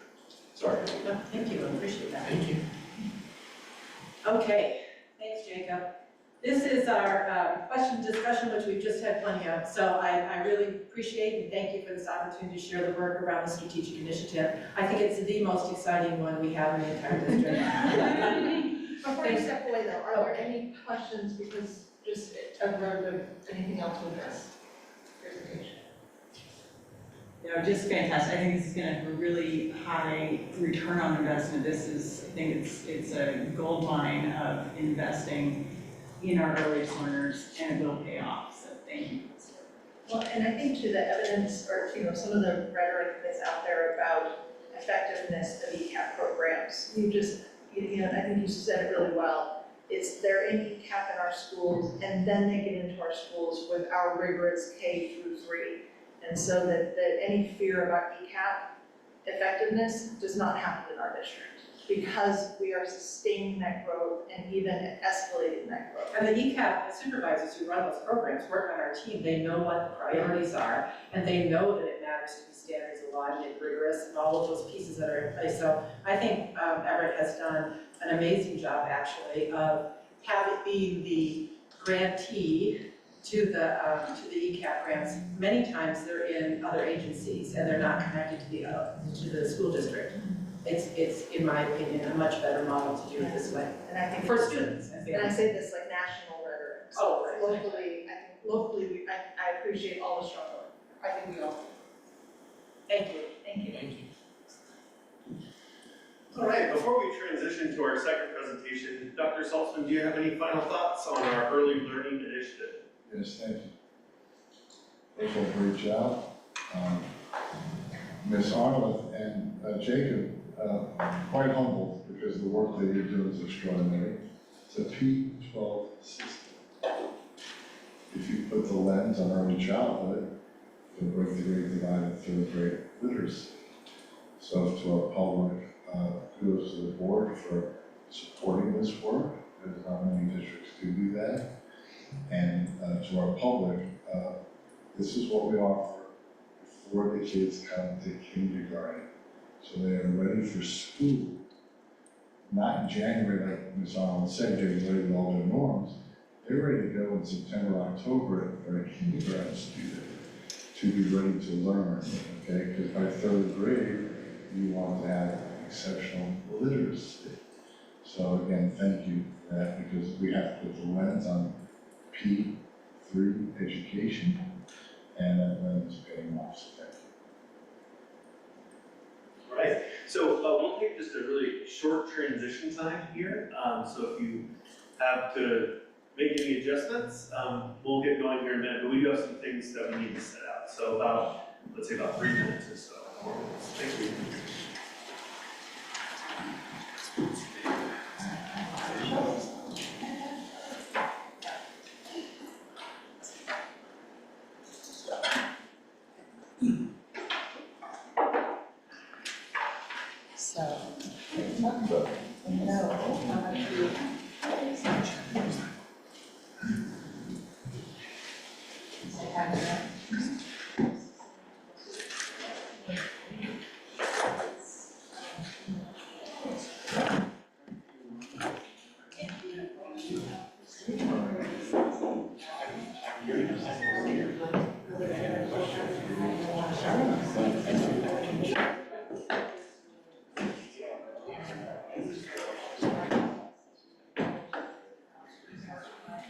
Sorry. No, thank you, I appreciate that. Thank you. Okay, thanks, Jacob. This is our question discussion, which we've just had plenty of. So I really appreciate and thank you for this opportunity to share the work around the strategic initiative. I think it's the most exciting one we have in the entire district. Before you step away though, are there any questions, because just anything else with this presentation? No, just fantastic. I think this is gonna have a really high return on investment. This is, I think it's a gold mine of investing in our earliest learners, and it will pay off, so thank you. Well, and I think to the evidence, or, some of the rhetoric that's out there about effectiveness of ECAP programs, I think you said it really well. They're in ECAP in our schools, and then they get into our schools with our rigorous K through 3. And so that any fear about ECAP effectiveness does not happen in our district, because we are sustaining that growth and even escalating that growth. And the ECAP supervisors who run those programs work on our team. They know what the priorities are, and they know that it matters to be standards aligned and rigorous and all of those pieces that are in place. So I think Everett has done an amazing job, actually, of being the grantee to the ECAP grants. Many times they're in other agencies and they're not connected to the school district. It's, in my opinion, a much better model to do it this way. And I think For students and And I families. say this like national rhetoric. Oh, right. Locally, I appreciate all the struggle. I think we all. Thank you. Thank you. Thank you. All right, before we transition to our second presentation, Dr. Saltzman, do you have any final thoughts on our early learning initiative? Yes, thank you. First of all, great job. Ms. Arnold and Jacob, quite humbled because the work that you're doing is extraordinary. It's a P12 system. If you put the lens on early childhood, you'll break the great divide in third grade literacy. So to our public, kudos to the board for supporting this work, because not many districts do that. And to our public, this is what we offer before the kids come to kindergarten. So they are ready for school. Not in January, like Ms. Arnold said, getting ready with all their norms. They're ready to go in September, October for a kindergarten student to be ready to learn, okay? Because by third grade, you want to have exceptional literacy. So again, thank you for that, because we have to put the lens on P3 education, and that lens is paying off, so thank you. All right, so we'll take just a really short transition time here. So if you have to make any adjustments, we'll get going here in a minute, but we do have some things that we need to set out. So let's say about 3 minutes or so. Thank you. It's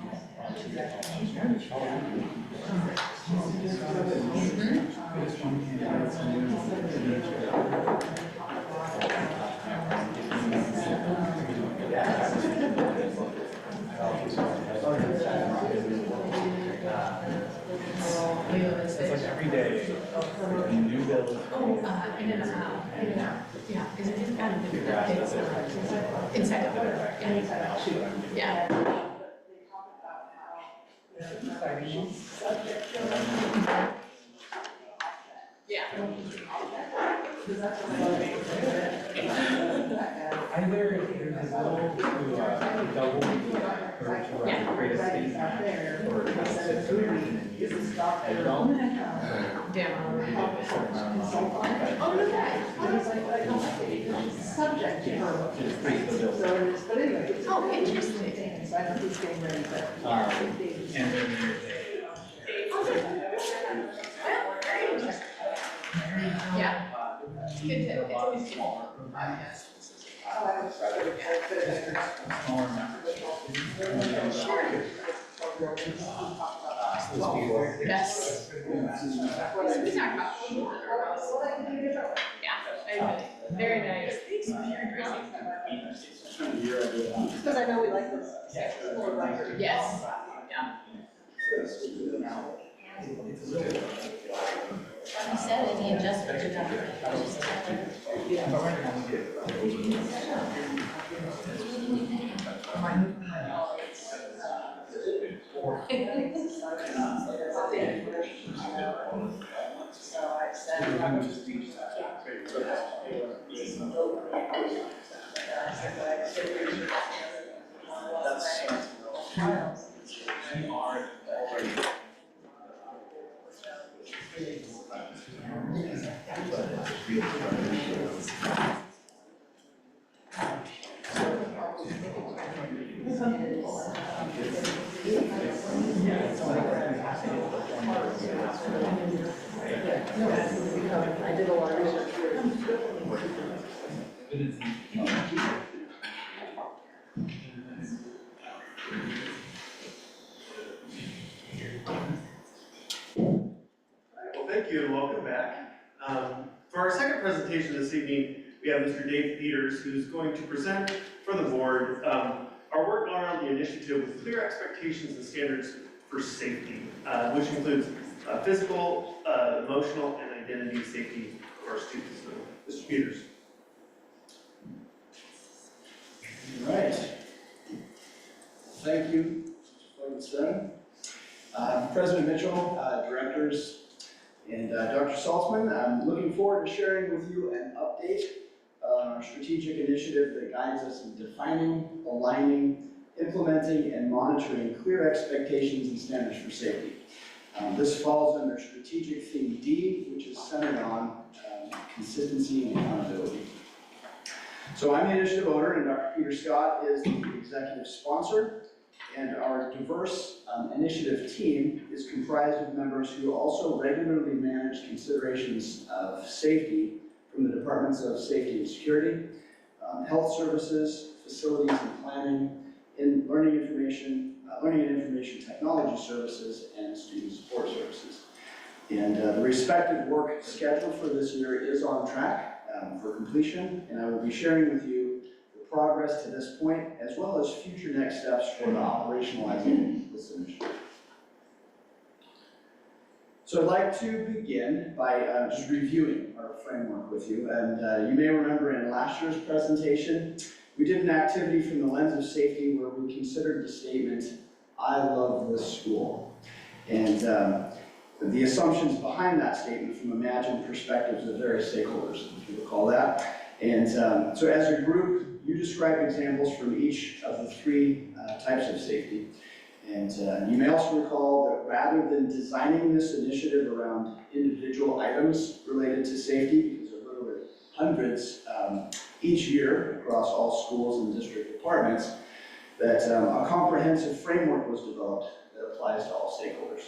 like every day, there's a new build. In and out. Yeah, because it is kind of different. Inside out. Yeah. Either there's a goal to double or to create a statement or to sit there and use and don't. Oh, no, subject to her. So it is, but anyway. It's Oh, really interesting. So I don't think he's getting ready, but. And then there's Yeah. It's good to, it's always good. smaller numbers. Yes. We talk about yeah, I really, very nice. Thanks for sharing, Tracy. Because I know we like this. Yes, yeah. You said any adjustments are done. Just tell her. But right now we get. I did a lot of research. Well, thank you and welcome back. For our second presentation this evening, we have Mr. Dave Peters, who's going to present for the board our work around the initiative with clear expectations and standards for safety, which includes physical, emotional, and identity safety of our students. So, Mr. Peters. All right. Thank you, Mr. President Mitchell, directors, and Dr. Saltzman. I'm looking forward to sharing with you an update on our strategic initiative that guides us in defining, aligning, implementing, and monitoring clear expectations and standards for safety. This falls under strategic theme D, which is centered on consistency and accountability. So I'm the initiative owner, and Dr. Peter Scott is the executive sponsor. And our diverse initiative team is comprised of members who also regularly manage considerations of safety from the Departments of Safety and Security, Health Services, Facilities and Planning, in Learning and Information Technology Services, and Student Support Services. And the respective work schedule for this year is on track for completion, and I will be sharing with you the progress to this point, as well as future next steps for the operationalizing this initiative. So I'd like to begin by just reviewing our framework with you. And you may remember in last year's presentation, we did an activity from the lens of safety where we considered the statement, "I love this school." And the assumptions behind that statement from imagined perspectives of various stakeholders, if you recall that. And so as a group, you described examples from each of the three types of safety. And you may also recall that rather than designing this initiative around individual items related to safety, because there are literally hundreds each year across all schools and district departments, that a comprehensive framework was developed that applies to all stakeholders.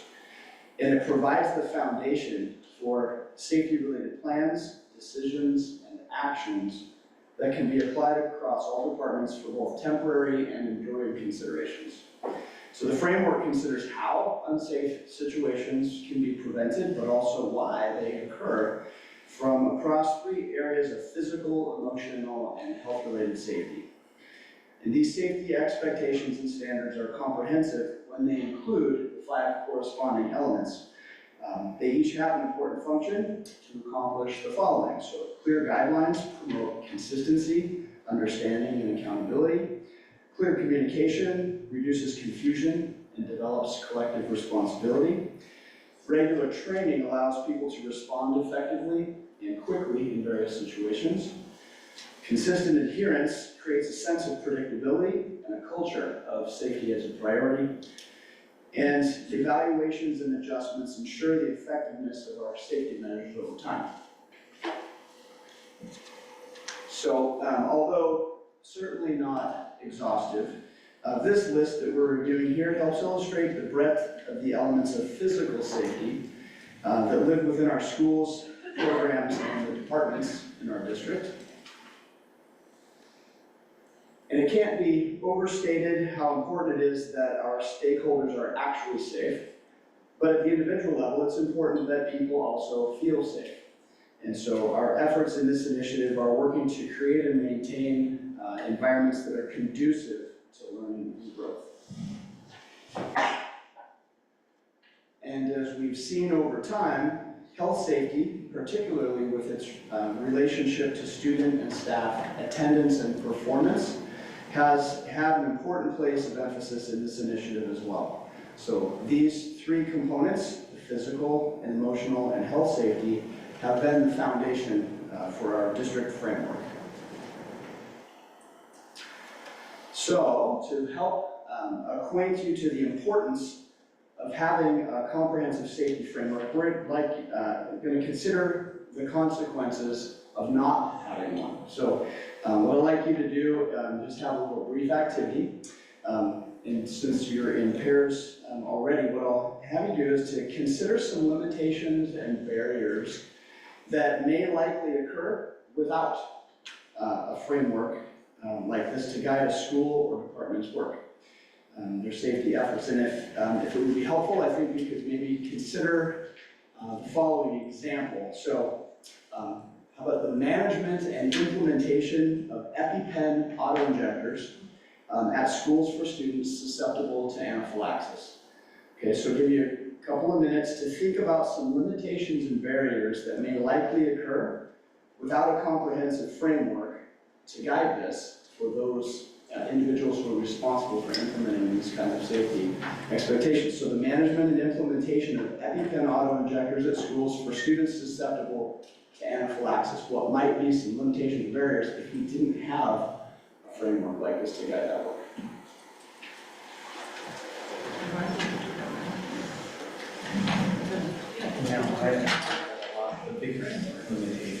And it provides the foundation for safety-related plans, decisions, and actions that can be applied across all departments for both temporary and enduring considerations. So the framework considers how unsafe situations can be prevented, but also why they occur from across 3 areas of physical, emotional, and health-related safety. And these safety expectations and standards are comprehensive when they include the 5 corresponding elements. They each have an important function to accomplish the following. So clear guidelines promote consistency, understanding, and accountability. Clear communication reduces confusion and develops collective responsibility. Regular training allows people to respond effectively and quickly in various situations. Consistent adherence creates a sense of predictability and a culture of safety as a priority. And evaluations and adjustments ensure the effectiveness of our safety measures over time. So, although certainly not exhaustive, this list that we're reviewing here helps illustrate the breadth of the elements of physical safety that live within our schools, programs, and the departments in our district. And it can't be overstated how important it is that our stakeholders are actually safe, but at the individual level, it's important that people also feel safe. And so our efforts in this initiative are working to create and maintain environments that are conducive to learning and growth. And as we've seen over time, health safety, particularly with its relationship to student and staff attendance and performance, has had an important place of emphasis in this initiative as well. So these 3 components, the physical, and emotional, and health safety, have been the foundation for our district framework. So, to help acquaint you to the importance of having a comprehensive safety framework, we're going to consider the consequences of not having one. So, what I'd like you to do, just have a little brief activity. And since you're in pairs already, what I'll have you do is to consider some limitations and barriers that may likely occur without a framework like this to guide a school or department's work, their safety efforts. And if it would be helpful, I think we could maybe consider the following example. So, how about the management and implementation of EpiPen auto-injectors at schools for students susceptible to anaphylaxis? Okay, so I'll give you a couple of minutes to think about some limitations and barriers that may likely occur without a comprehensive framework to guide this for those individuals who are responsible for implementing these kind of safety expectations. So the management and implementation of EpiPen auto-injectors at schools for students susceptible to anaphylaxis. What might be some limitations and barriers if we didn't have a framework like this to guide that work? The biggest limitation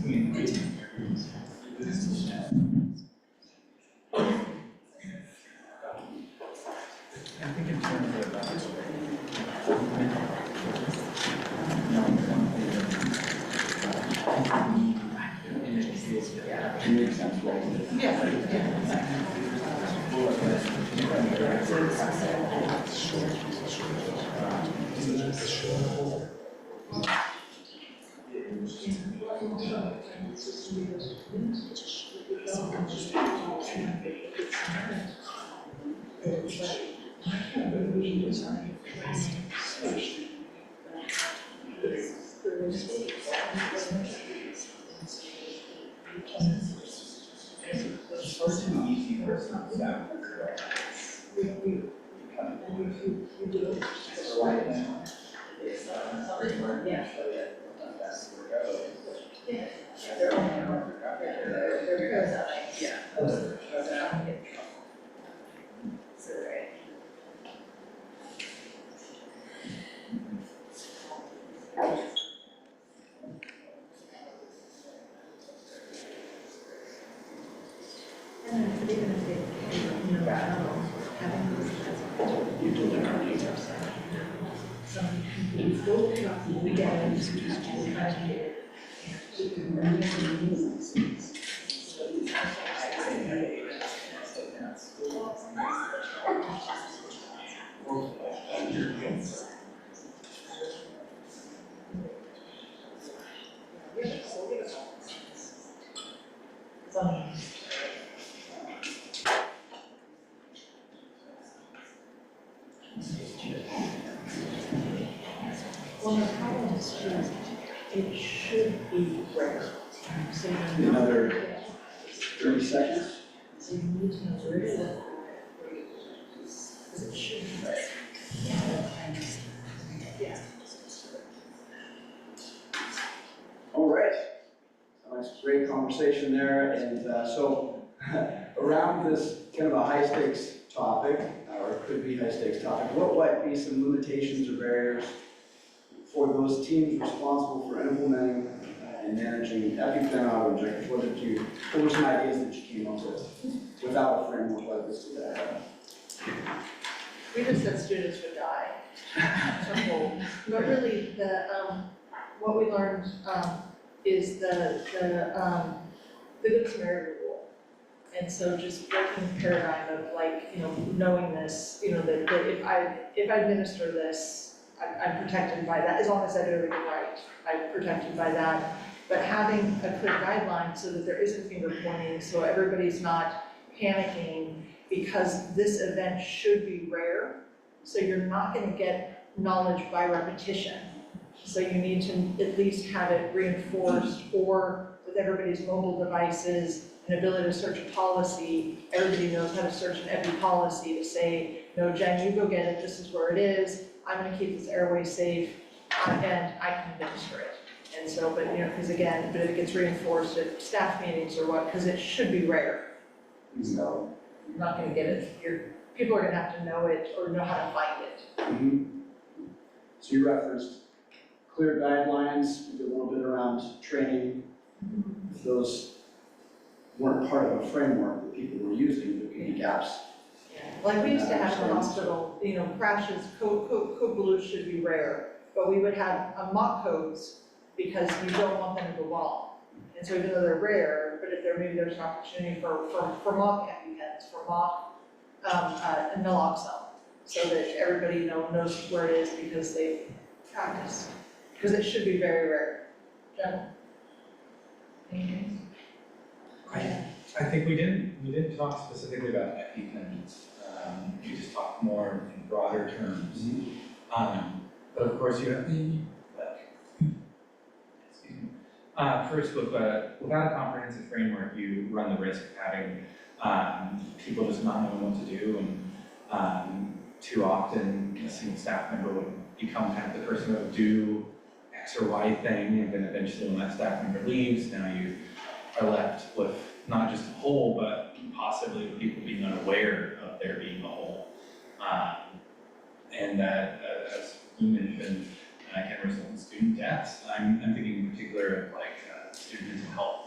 maybe I think in terms of it makes sense, right? Well, the problem is, it should be rare. So you Another 30 seconds. So you need to know where is it? Because it should be rare. Yeah. All right. Nice, great conversation there. And so around this kind of a high stakes topic, or it could be high stakes topic, what might be some limitations or barriers for those teams responsible for implementing and managing EpiPen auto injectors? What were some ideas that you came up with without a framework like this today? We just said students would die. But really, what we learned, is the Good Samaritan rule. And so just breaking the paradigm of like, knowing this, that if I administer this, I'm protected by that, as long as I do everything right, I'm protected by that. But having a clear guideline so that there isn't finger pointing, so everybody's not panicking, because this event should be rare, so you're not gonna get knowledge by repetition. So you need to at least have it reinforced, or with everybody's mobile devices, an ability to search a policy, everybody knows how to search an EPI policy to say, no, Jen, you go get it, this is where it is, I'm gonna keep this airway safe, and I can administer it. And so, but because again, but if it gets reinforced at staff meetings or what, because it should be rare. So you're not gonna get it, people are gonna have to know it or know how to find it. Mm-hmm. So you referenced clear guidelines, maybe a little bit around training. If those weren't part of a framework that people were using, there could be gaps. Like we used to have in the hospital, crashes, code blues should be rare, but we would have mock codes because you don't want them to go wrong. And so even though they're rare, but if maybe there's an opportunity for mock EpiPens, for mock naloxone, so that everybody knows where it is because they've practiced. Because it should be very rare. Jen? Anything? I think we didn't talk specifically about EpiPens. We just talked more in broader terms. But of course you have the, first look, without a comprehensive framework, you run the risk of having people just not knowing what to do, and too often a single staff member would become kind of the person who would do X or Y thing, and then eventually when that staff member leaves, now you are left with not just a hole, but possibly people being unaware of there being a hole. And that, as you mentioned, can result in student deaths. I'm thinking in particular of like student mental health.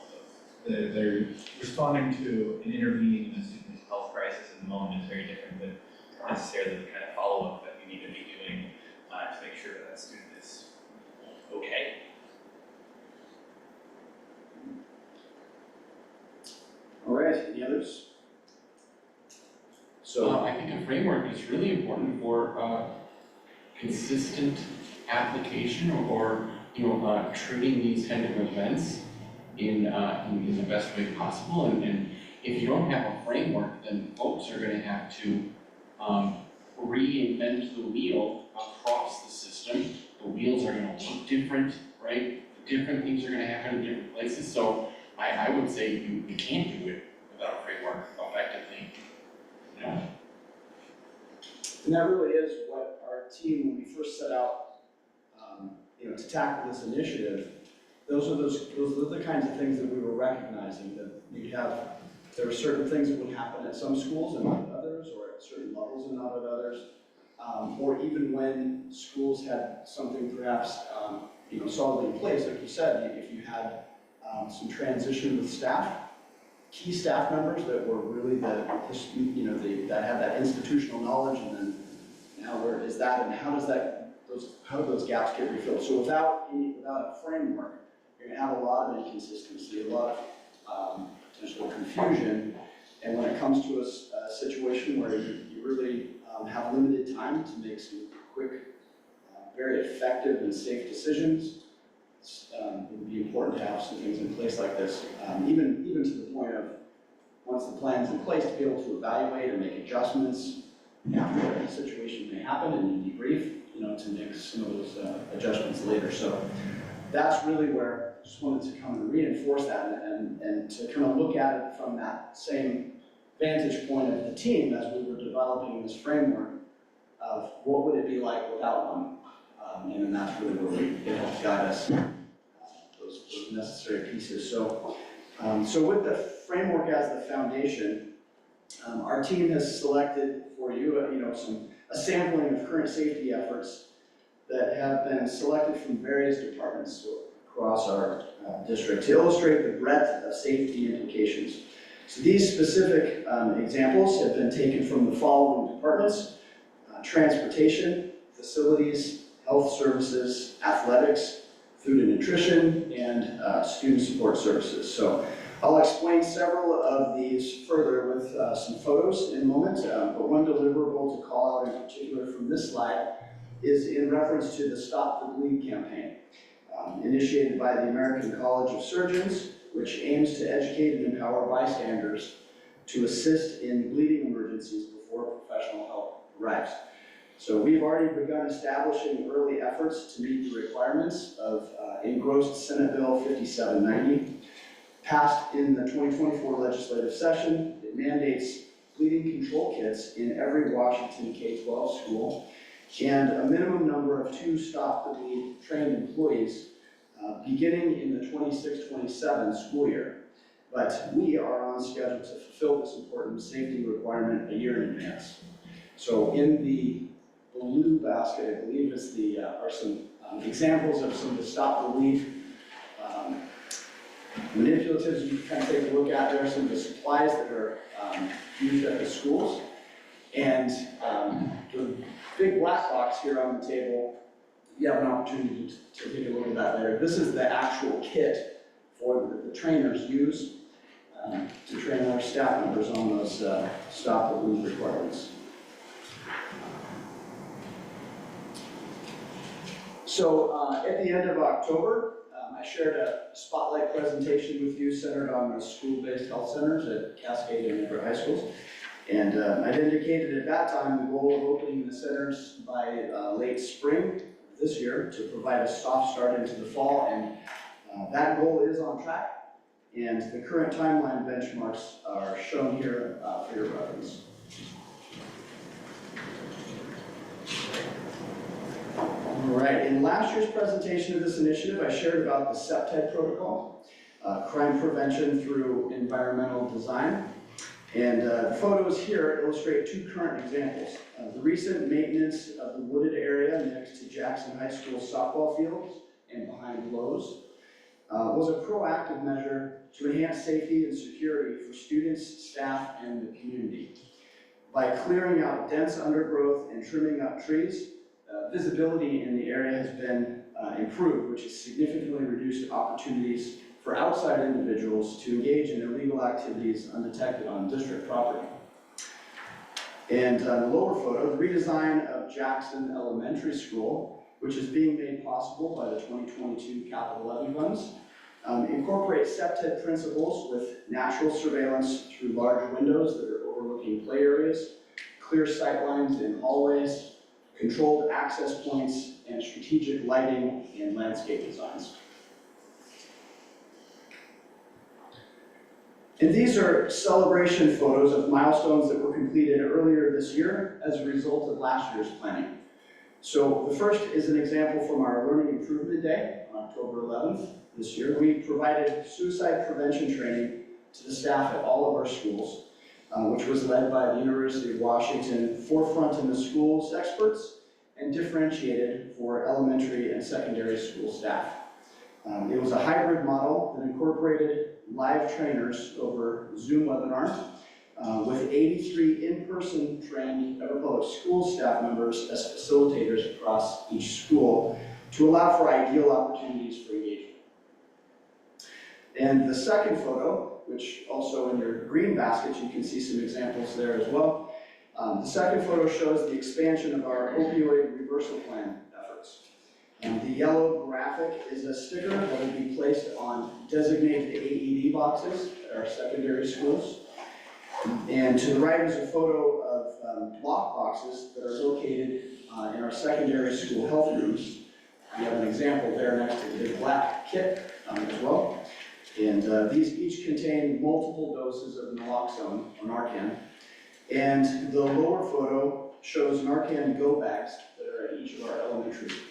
They're responding to and intervening in a student mental health crisis at the moment is very different than necessarily the kind of follow-up that you need to be doing to make sure that student is okay. All right, any others? So I think a framework is really important for consistent application or treating these kind of events in the best way possible. And if you don't have a framework, then folks are going to have to reinvent the wheel across the system. The wheels are going to look different, right? Different things are going to happen in different places. So I would say you can't do it without a framework effectively. And that really is what our team, when we first set out, to tackle this initiative, those are the kinds of things that we were recognizing, that there were certain things that would happen at some schools and not at others, or at certain levels and not at others, or even when schools had something perhaps, solidly in place, like you said, if you had some transition with staff, key staff members that were really that had that institutional knowledge, and then now where is that, and how does that how those gaps get refilled. So without a framework, you're gonna have a lot of inconsistency, a lot of potential confusion. And when it comes to a situation where you really have limited time to make some quick, very effective and safe decisions, it would be important to have some things in place like this, even to the point of, once the plan's in place, to be able to evaluate and make adjustments after a situation may happen and you debrief, to make some of those adjustments later. So that's really where I just wanted to come and reinforce that and to kind of look at it from that same vantage point of the team as we were developing this framework of what would it be like without one. And then that's really where it helps guide us, those necessary pieces. So with the framework as the foundation, our team has selected for you, a sampling of current safety efforts that have been selected from various departments across our district to illustrate the breadth of safety implications. So these specific examples have been taken from the following departments: transportation, facilities, health services, athletics, food and nutrition, and student support services. So I'll explain several of these further with some photos in a moment, but one deliverable to call out in particular from this slide is in reference to the Stop the Bleed campaign, initiated by the American College of Surgeons, which aims to educate and empower bystanders to assist in bleeding emergencies before professional help arrives. So we've already begun establishing early efforts to meet the requirements of engrossed Senate Bill 5790, passed in the 2024 legislative session. It mandates bleeding control kits in every Washington K-12 school and a minimum number of 2 Stop the Bleed trained employees beginning in the 26-27 school year. But we are on schedule to fulfill this important safety requirement a year in advance. So in the blue basket, I believe, are some examples of some of the Stop the Bleed manipulatives you can kind of take a look at. There are some of the supplies that are used at the schools. And the big black box here on the table, you have an opportunity to take a look at that later. This is the actual kit for the trainers use to train our staff members on those Stop the Bleed requirements. So at the end of October, I shared a spotlight presentation with you centered on the school-based health centers at Cascade and Everett High Schools. And I'd indicated at that time the goal of opening the centers by late spring this year to provide a soft start into the fall, and that goal is on track. And the current timeline benchmarks are shown here for your reference. All right, in last year's presentation of this initiative, I shared about the SEPTED protocol, crime prevention through environmental design. And the photos here illustrate 2 current examples. The recent maintenance of the wooded area next to Jackson High School softball fields and behind Lowe's was a proactive measure to enhance safety and security for students, staff, and the community. By clearing out dense undergrowth and trimming up trees, visibility in the area has been improved, which has significantly reduced opportunities for outside individuals to engage in illegal activities undetected on district property. And the lower photo, the redesign of Jackson Elementary School, which is being made possible by the 2022 capital levy funds, incorporates SEPTED principles with natural surveillance through large windows that are overlooking play areas, clear sight lines in hallways, controlled access points, and strategic lighting and landscape designs. And these are celebration photos of milestones that were completed earlier this year as a result of last year's planning. So the first is an example from our Learning Improvement Day on October 11th this year. We provided suicide prevention training to the staff at all of our schools, which was led by the University of Washington Forefront in the Schools experts and differentiated for elementary and secondary school staff. It was a hybrid model that incorporated live trainers over Zoom webinar with 83 in-person trained Everett Public Schools staff members as facilitators across each school to allow for ideal opportunities for engagement. And the second photo, which also in your green basket, you can see some examples there as well. The second photo shows the expansion of our opioid reversal plan efforts. And the yellow graphic is a sticker that will be placed on designated AED boxes at our secondary schools. And to the right is a photo of lock boxes that are located in our secondary school health rooms. We have an example there next to the black kit as well. And these each contain multiple doses of naloxone or Narcan. And the lower photo shows Narcan go bags that are at each of our elementary schools.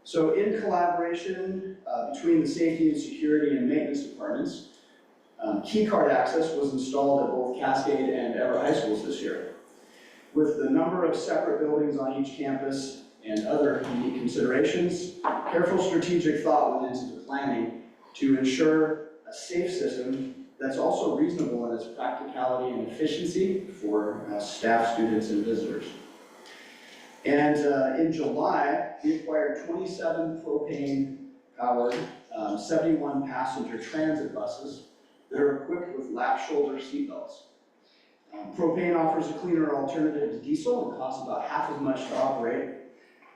So in collaboration between the safety and security and maintenance departments, key card access was installed at both Cascade and Everett High Schools this year. With the number of separate buildings on each campus and other unique considerations, careful strategic thought went into the planning to ensure a safe system that's also reasonable in its practicality and efficiency for staff, students, and visitors. And in July, we acquired 27 propane-powered 71 passenger transit buses that are equipped with lap shoulder seatbelts. Propane offers a cleaner alternative to diesel and costs about half as much to operate.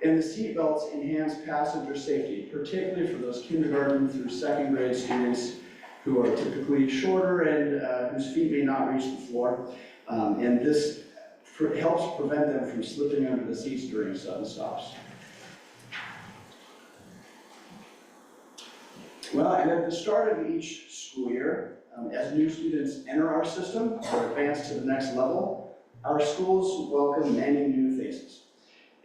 And the seatbelts enhance passenger safety, particularly for those kindergarten through second grade students who are typically shorter and whose feet may not reach the floor. And this helps prevent them from slipping under the seats during sudden stops. Well, and at the start of each school year, as new students enter our system or advance to the next level, our schools welcome many new faces.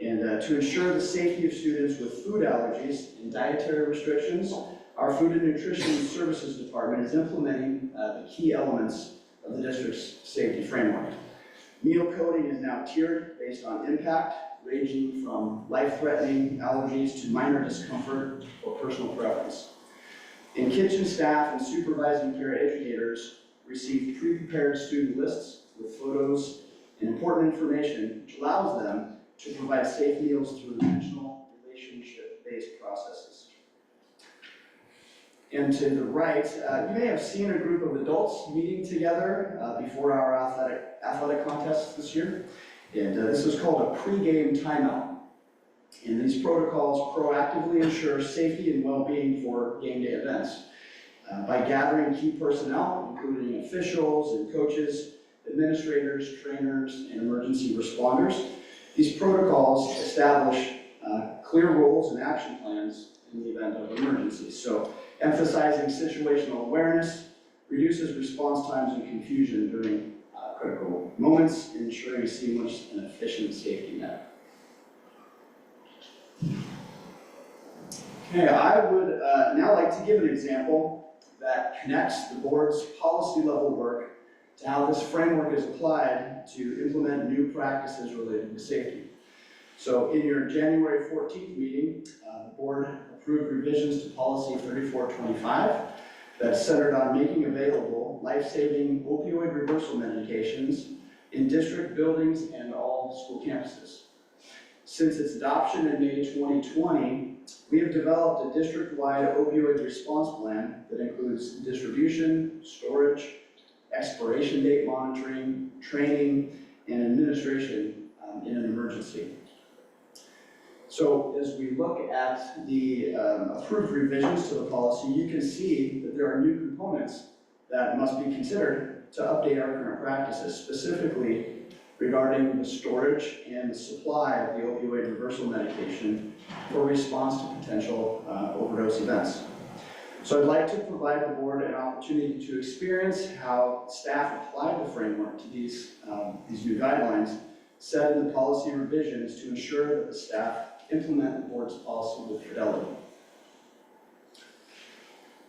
And to ensure the safety of students with food allergies and dietary restrictions, our Food and Nutrition Services Department is implementing the key elements of the district's safety framework. Meal coding is now tiered based on impact, ranging from life-threatening allergies to minor discomfort or personal preference. And kitchen staff and supervising care educators receive pre-prepared student lists with photos and important information, which allows them to provide safe meals through intentional relationship-based processes. And to the right, you may have seen a group of adults meeting together before our athletic contests this year. And this is called a pre-game timeout. And these protocols proactively ensure safety and well-being for game day events. By gathering key personnel, including officials and coaches, administrators, trainers, and emergency responders, these protocols establish clear roles and action plans in the event of emergency. So emphasizing situational awareness reduces response times and confusion during critical moments, ensuring a seamless and efficient safety net. Okay, I would now like to give an example that connects the board's policy level work to how this framework is applied to implement new practices related to safety. So in your January 14th meeting, the board approved revisions to policy 3425 that's centered on making available life-saving opioid reversal medications in district buildings and all school campuses. Since its adoption in May 2020, we have developed a district-wide opioid response plan that includes distribution, storage, expiration date monitoring, training, and administration in an emergency. So as we look at the approved revisions to the policy, you can see that there are new components that must be considered to update our current practices, specifically regarding the storage and the supply of the opioid reversal medication for response to potential overdose events. So I'd like to provide the board an opportunity to experience how staff applied the framework to these new guidelines set in the policy revisions to ensure that the staff implement the board's policy with fidelity.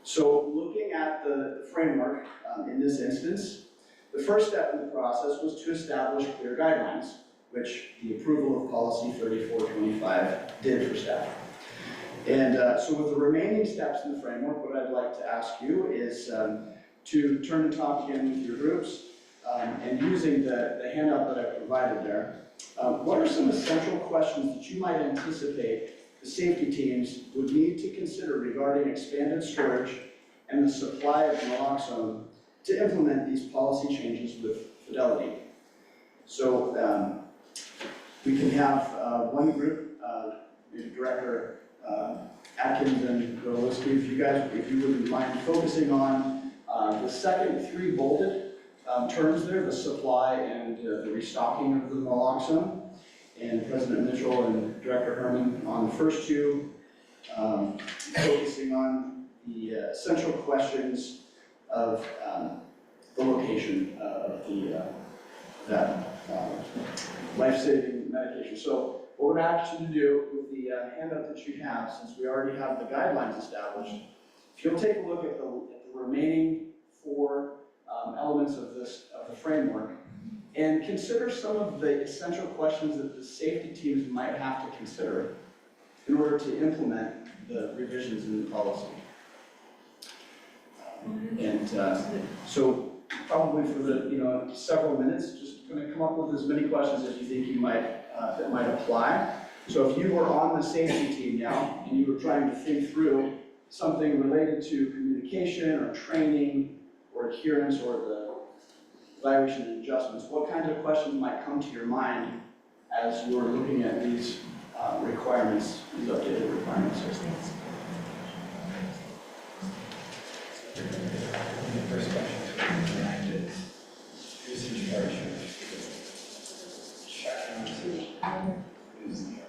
So looking at the framework in this instance, the first step in the process was to establish clear guidelines, which the approval of policy 3425 did for staff. And so with the remaining steps in the framework, what I'd like to ask you is to turn and talk again with your groups, and using the handout that I provided there, what are some essential questions that you might anticipate the safety teams would need to consider regarding expanded storage and the supply of naloxone to implement these policy changes with fidelity? So we can have one group, Director Atkins and Gorlowski, if you wouldn't mind focusing on the second three bolded terms there, the supply and the restocking of the naloxone, and President Mitchell and Director Herman on the first two, focusing on the essential questions of the location of that life-saving medication. So what we're asking you to do with the handout that you have, since we already have the guidelines established, if you'll take a look at the remaining four elements of the framework, and consider some of the essential questions that the safety teams might have to consider in order to implement the revisions in the policy. So probably for the several minutes, just going to come up with as many questions as you think you might that might apply. So if you were on the safety team now and you were trying to think through something related to communication or training or adherence or the evaluation and adjustments, what kinds of questions might come to your mind as you're looking at these requirements, these updated requirements? The first question is, who's in charge of checking? Who's in charge?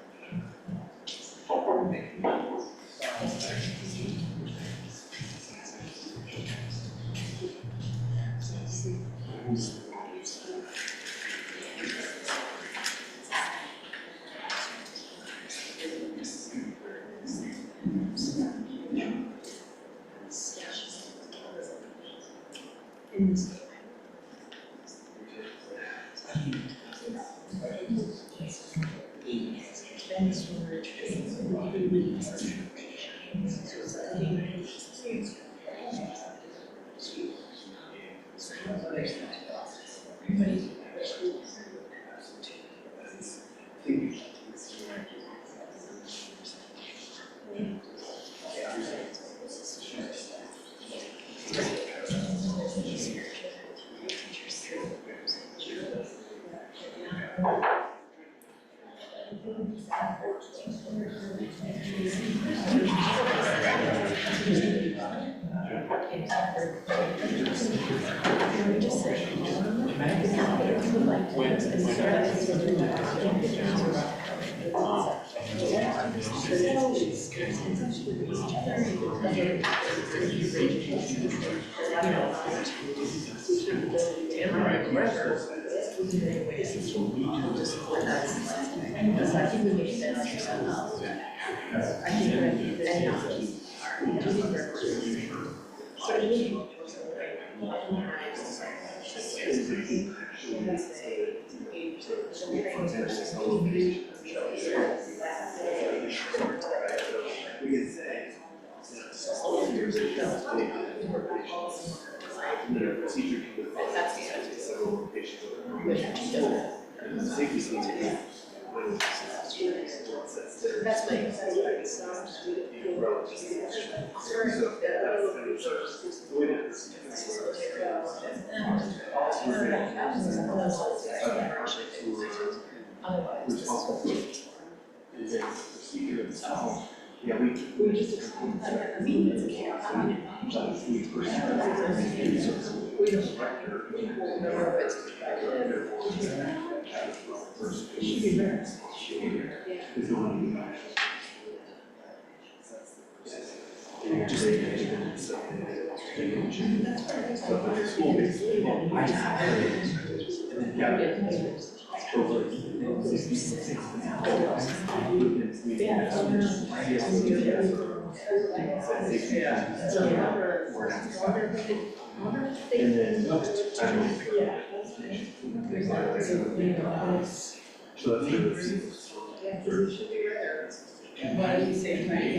What did he say tonight?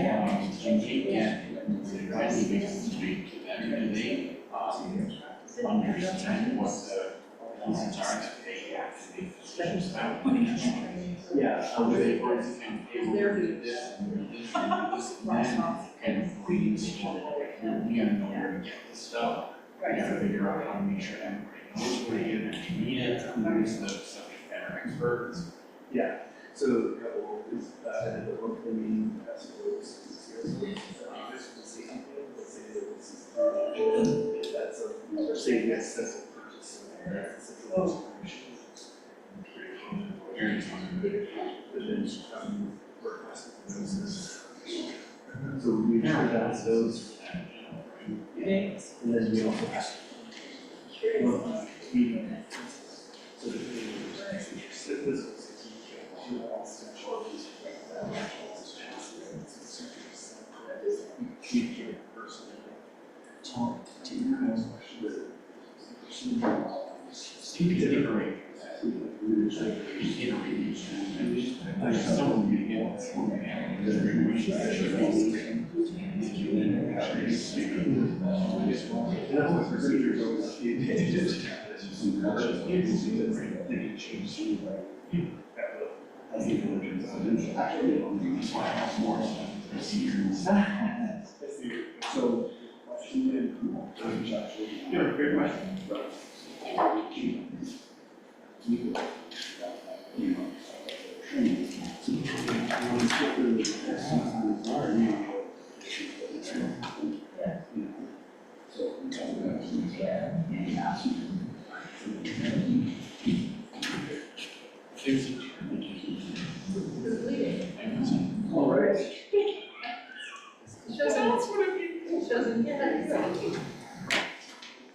When they get, when they speak to them, do they, understand what the reasons are that they have to be suspicious about? Yeah. Or do they, for example, they will do this, and do this, and do this, and then, and please, we gotta know where to get this stuff. We gotta figure out how to make sure everybody knows where to get it, if you need it, who's the subject matter experts. Yeah, so a couple is, the work they mean, as opposed to that's a, say, accessible purchase. So we sure that's those. And then we also have. So, great question. All right.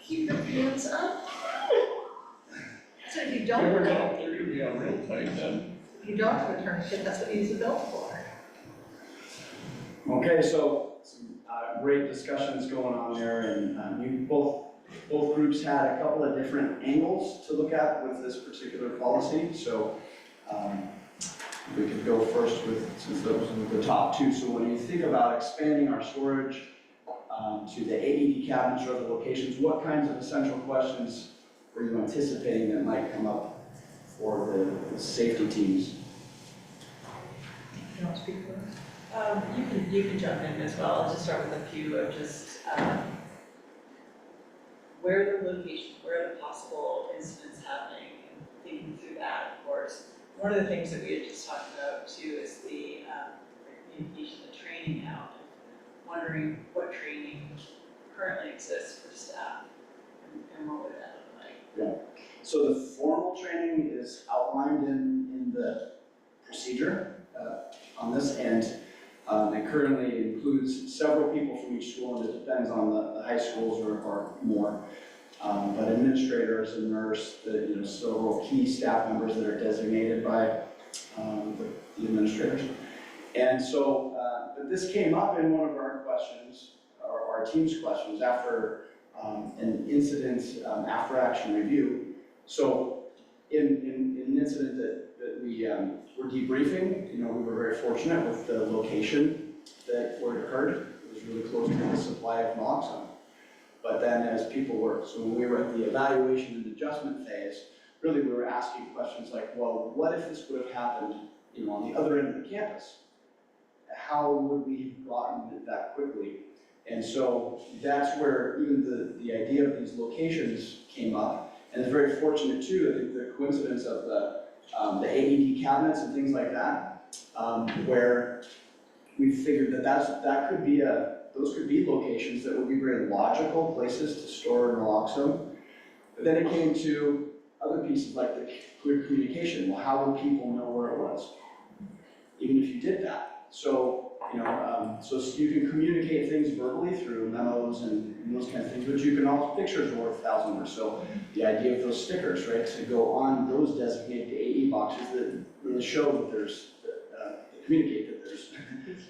Keep your hands up. So if you don't, if you don't have a tourniquet, that's what you use a belt for. Okay, so some great discussions going on there, and you both groups had a couple of different angles to look at with this particular policy. So we could go first with, since those are the top two. So when you think about expanding our storage to the AED cabinets or other locations, what kinds of essential questions were you anticipating that might come up for the safety teams? You want to speak first? You can jump in as well. I'll just start with a few of just, where are the locations, where are the possible incidents happening, and thinking through that, of course. One of the things that we had just talked about too is the communication, the training out, wondering what training currently exists for staff, and what would that look like? Yeah. So the formal training is outlined in the procedure on this, and it currently includes several people from each school, and it depends on the high schools or more. But administrators, a nurse, several key staff members that are designated by the administrators. And so, but this came up in one of our questions, or our team's questions, after an incident after action review. So in an incident that we were debriefing, we were very fortunate with the location where it occurred. It was really close to the supply of naloxone. But then as people were, so when we were at the evaluation and adjustment phase, really we were asking questions like, well, what if this would have happened, on the other end of the campus? How would we have gotten it that quickly? And so that's where even the idea of these locations came up. And it's very fortunate too, I think the coincidence of the AED cabinets and things like that, where we figured that could be those could be locations that would be very logical places to store naloxone. But then it came to other pieces like the clear communication. Well, how would people know where it was? Even if you did that. So, so you can communicate things verbally through memos and those kinds of things, but you can also, pictures are worth 1,000 words. So the idea of those stickers, right, to go on those designated AE boxes that really show that there's, communicate that there's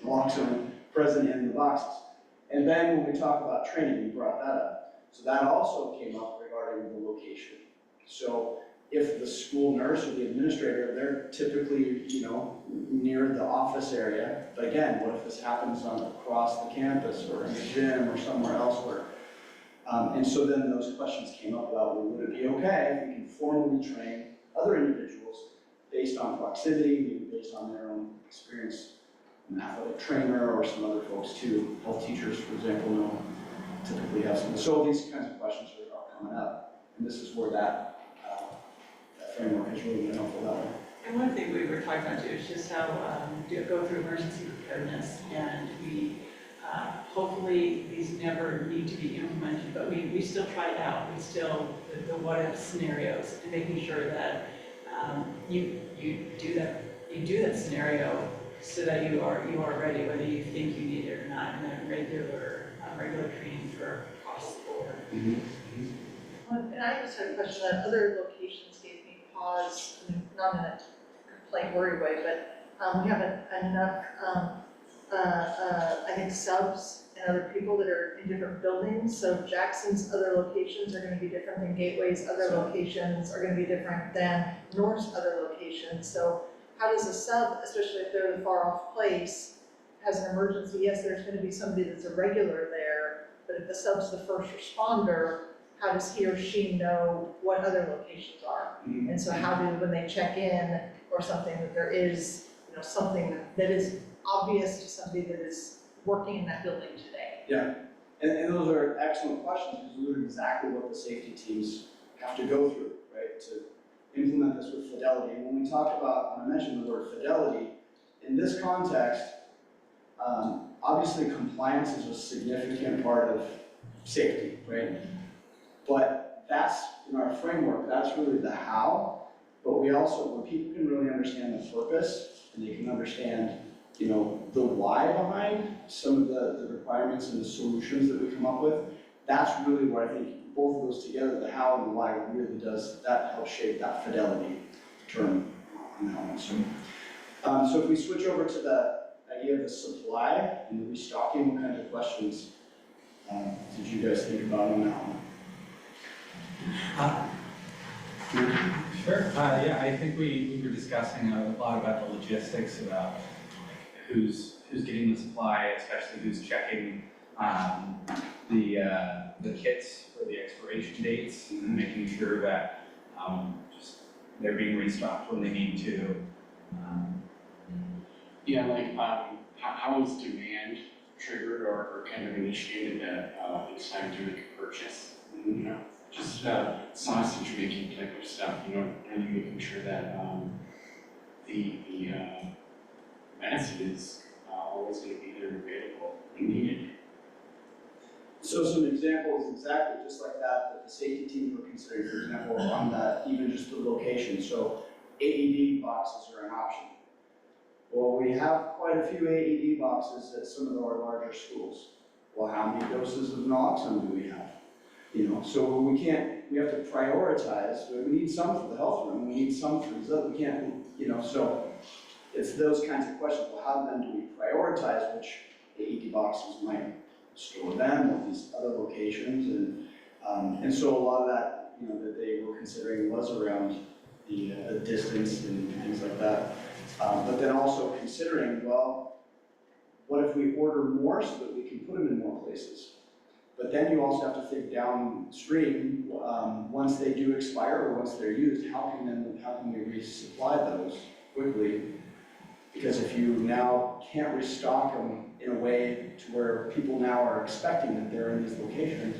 naloxone present in the boxes. And then when we talk about training, we brought that up. So that also came up regarding the location. So if the school nurse or the administrator, they're typically, near the office area. But again, what if this happens across the campus or in the gym or somewhere else where, and so then those questions came up about, well, would it be okay if we can formally train other individuals based on proximity, maybe based on their own experience, an athletic trainer or some other folks too, health teachers, for example, typically have some. So these kinds of questions are coming up, and this is where that framework has really been helpful that way. And one thing we were talking about too is just how go through emergency preparedness, and we hopefully these never need to be implemented, but we still try it out. We still the what if scenarios, and making sure that you do that scenario so that you are ready, whether you think you need it or not, and then regular training for across the board. And I just had a question that other locations gave me pause, not in a complaint worry way, but we haven't enough, I think subs and other people that are in different buildings. So Jackson's other locations are gonna be different than Gateway's other locations are gonna be different than North's other locations. So how does a sub, especially if they're in a far off place, has an emergency? Yes, there's gonna be somebody that's a regular there, but if the sub's the first responder, how does he or she know what other locations are? And so how do, when they check in or something, that there is, something that is obvious to somebody that is working in that building today? Yeah, and those are excellent questions, because those are exactly what the safety teams have to go through, right, to implement this with fidelity. And when we talk about, when I mentioned the word fidelity, in this context, obviously compliance is a significant part of safety, right? But that's, in our framework, that's really the how, but we also, when people can really understand the purpose, and they can understand, the why behind some of the requirements and the solutions that we come up with, that's really where I think both of those together, the how and the why, really does, that helps shape that fidelity term on that one. So if we switch over to the idea of the supply and the restocking, what kind of questions did you guys think about on that one? Sure. Yeah, I think we were discussing a lot about the logistics, about who's getting the supply, especially who's checking the kits for the expiration dates, and making sure that just they're being restocked when they need to. Yeah, like how is demand triggered or kind of initiated that it's time to make a purchase? Just sausage making type of stuff, and making sure that the medicine is always going to be there available when needed. So some examples exactly just like that the safety teams were considering, for example, on that, even just the location. So AED boxes are an option. Well, we have quite a few AED boxes at some of our larger schools. Well, how many doses of naloxone do we have? So we have to prioritize. We need some for the health room, we need some for these other, we can't, so it's those kinds of questions. Well, how then do we prioritize which AED boxes might store them at these other locations? And so a lot of that, that they were considering was around the distance and things like that. But then also considering, well, what if we order more so that we can put them in more places? But then you also have to think downstream, once they do expire or once they're used, how can we resupply those quickly? Because if you now can't restock them in a way to where people now are expecting that they're in these locations,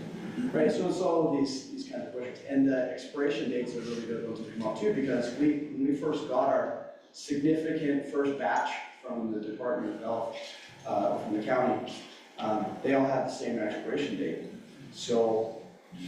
right? So it's all of these kinds of questions. And the expiration dates are really good ones to come up too, because when we first got our significant first batch from the Department of Health, from the county, they all have the same expiration date. So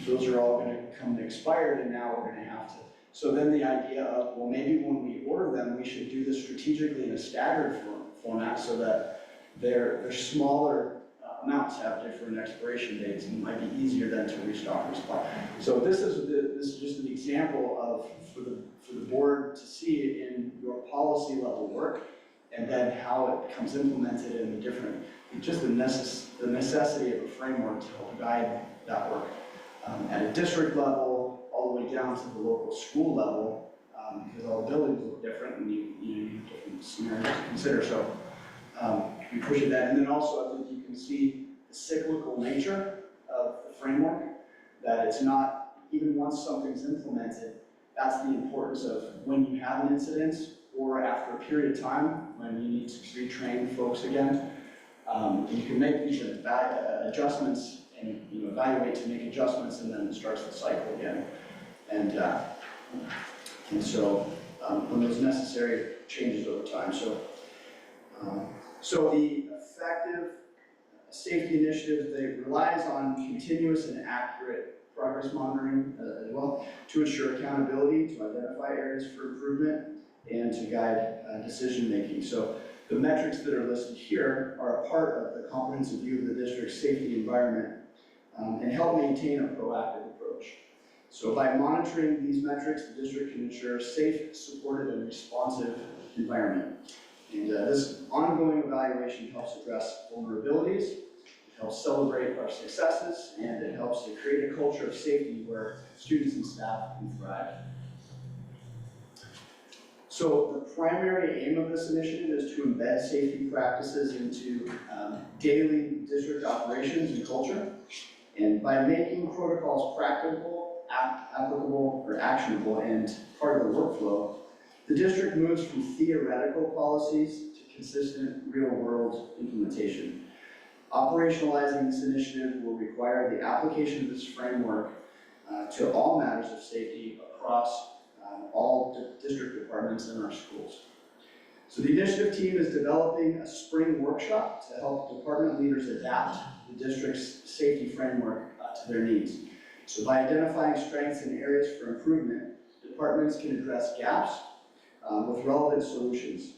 those are all going to come expired, and now we're going to have to. So then the idea of, well, maybe when we order them, we should do this strategically in a staggered format so that their smaller amounts have different expiration dates, and it might be easier then to restock or supply. So this is just an example of for the board to see in your policy level work, and then how it becomes implemented in the different, just the necessity of a framework to help guide that work at a district level, all the way down to the local school level, because all the buildings look different and you have different scenarios to consider. So we appreciate that. And then also, I think you can see the cyclical nature of the framework, that it's not, even once something's implemented, that's the importance of when you have an incident or after a period of time when you need to retrain folks again. You can make these adjustments and evaluate to make adjustments, and then it starts the cycle again. And so when those necessary changes over time. So the effective safety initiative, they relies on continuous and accurate progress monitoring as well to ensure accountability, to identify areas for improvement, and to guide decision making. So the metrics that are listed here are a part of the comprehensive view of the district's safety environment and help maintain a proactive approach. So by monitoring these metrics, the district can ensure a safe, supportive, and responsive environment. And this ongoing evaluation helps address vulnerabilities, it helps celebrate our successes, and it helps to create a culture of safety where students and staff can thrive. So the primary aim of this initiative is to embed safety practices into daily district operations and culture. And by making protocols practicable, applicable, or actionable and part of the workflow, the district moves from theoretical policies to consistent real-world implementation. Operationalizing this initiative will require the application of this framework to all matters of safety across all district departments in our schools. So the initiative team is developing a spring workshop to help department leaders adapt the district's safety framework to their needs. So by identifying strengths and areas for improvement, departments can address gaps with relevant solutions.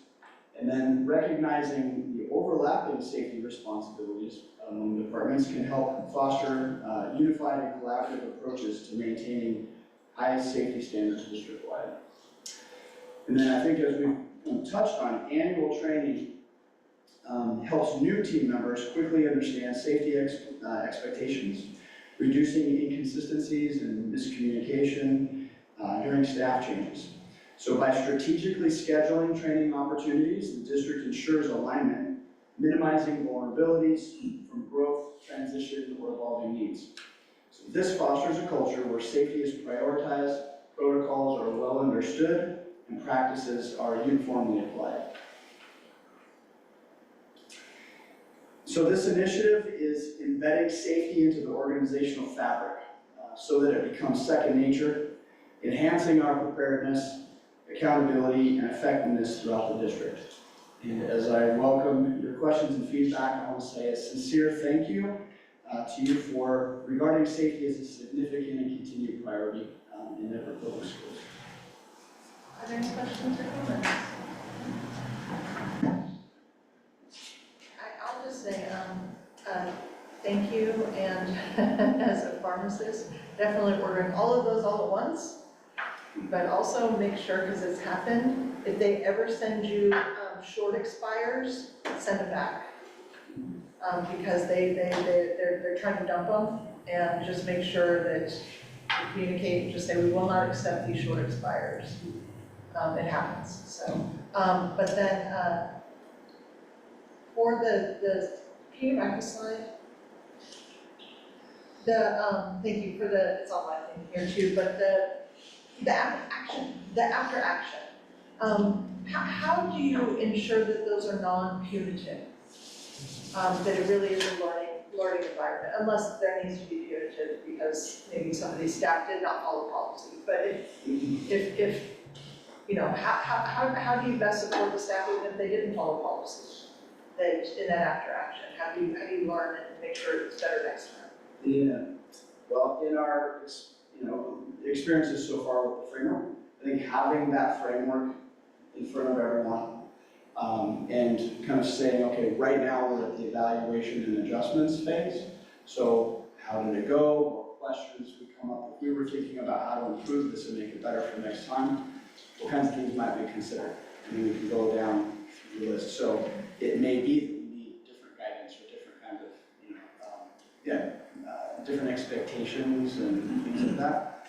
And then recognizing the overlapping safety responsibilities among departments can help foster unified and collaborative approaches to maintaining high safety standards district-wide. And then I think, as we've touched on, annual training helps new team members quickly understand safety expectations, reducing inconsistencies and miscommunication during staff changes. So by strategically scheduling training opportunities, the district ensures alignment, minimizing vulnerabilities from growth, transition, or evolving needs. So this fosters a culture where safety is prioritized, protocols are well understood, and practices are uniformly applied. So this initiative is embedding safety into the organizational fabric so that it becomes second nature, enhancing our preparedness, accountability, and effectiveness throughout the district. And as I welcome your questions and feedback, I want to say a sincere thank you to you for regarding safety as a significant and continued priority in Everett Public Schools. Are there any questions or comments? I'll just say thank you, and as a pharmacist, definitely ordering all of those all at once, but also make sure, because it's happened, if they ever send you short expires, send them back. Because they're trying to dump them, and just make sure that you communicate, just say, we will not accept these short expires. It happens, so. But then, for can you go back the slide? Thank you for it's on my thing here too, but the after action. How do you ensure that those are non-punitive? That it really is a learning environment, unless there needs to be punitive because maybe some of these staff did not follow policy. But if how do you best support the staff even if they didn't follow policy? That in that after action, how do you learn and make sure it's better next time? Yeah, well, in our experiences so far with the framework, I think having that framework in front of everyone and kind of saying, okay, right now we're at the evaluation and adjustments phase. So how did it go? What questions we come up with? We were thinking about how to improve this and make it better for next time. What kinds of things might we consider? And then we can go down through the list. So it may be that we need different guidance or different kind of, different expectations and things like that.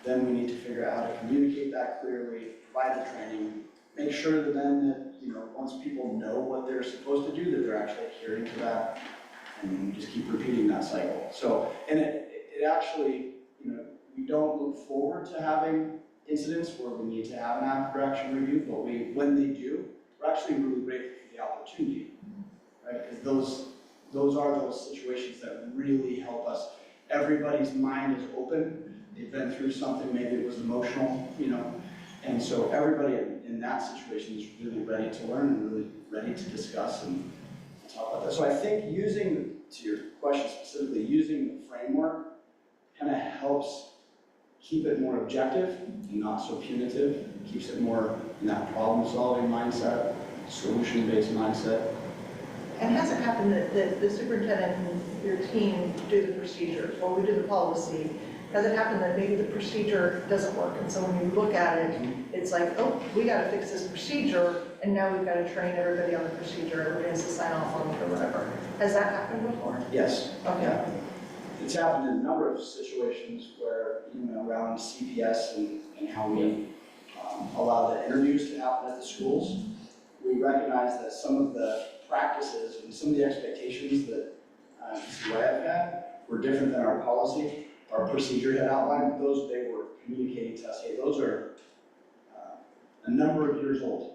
then we need to figure out how to communicate that clearly, provide the training, make sure that then that, once people know what they're supposed to do, that they're actually adhering to that, and we just keep repeating that cycle. So, and it actually, we don't look forward to having incidents where we need to have an after action review, but when they do, we're actually really grateful for the opportunity, right? Because those are those situations that really help us. Everybody's mind is open. They've been through something, maybe it was emotional, and so everybody in that situation is really ready to learn and really ready to discuss and talk about that. So I think to your question specifically, using the framework kind of helps keep it more objective and not so punitive, keeps it more in that problem-solving mindset, solution-based mindset. And has it happened that the superintendent and your team do the procedures, or we do the policy? Has it happened that maybe the procedure doesn't work, and so when you look at it, it's like, oh, we gotta fix this procedure, and now we've gotta train everybody on the procedure, everybody has to sign off on it or whatever. Has that happened before? Yes. Okay. Yeah. It's happened in a number of situations where, around CPS and how we allow the interviews to happen at the schools, we recognize that some of the practices and some of the expectations that CYF had were different than our policy, our procedure had outlined. Those they were communicating to us, hey, those are a number of years old.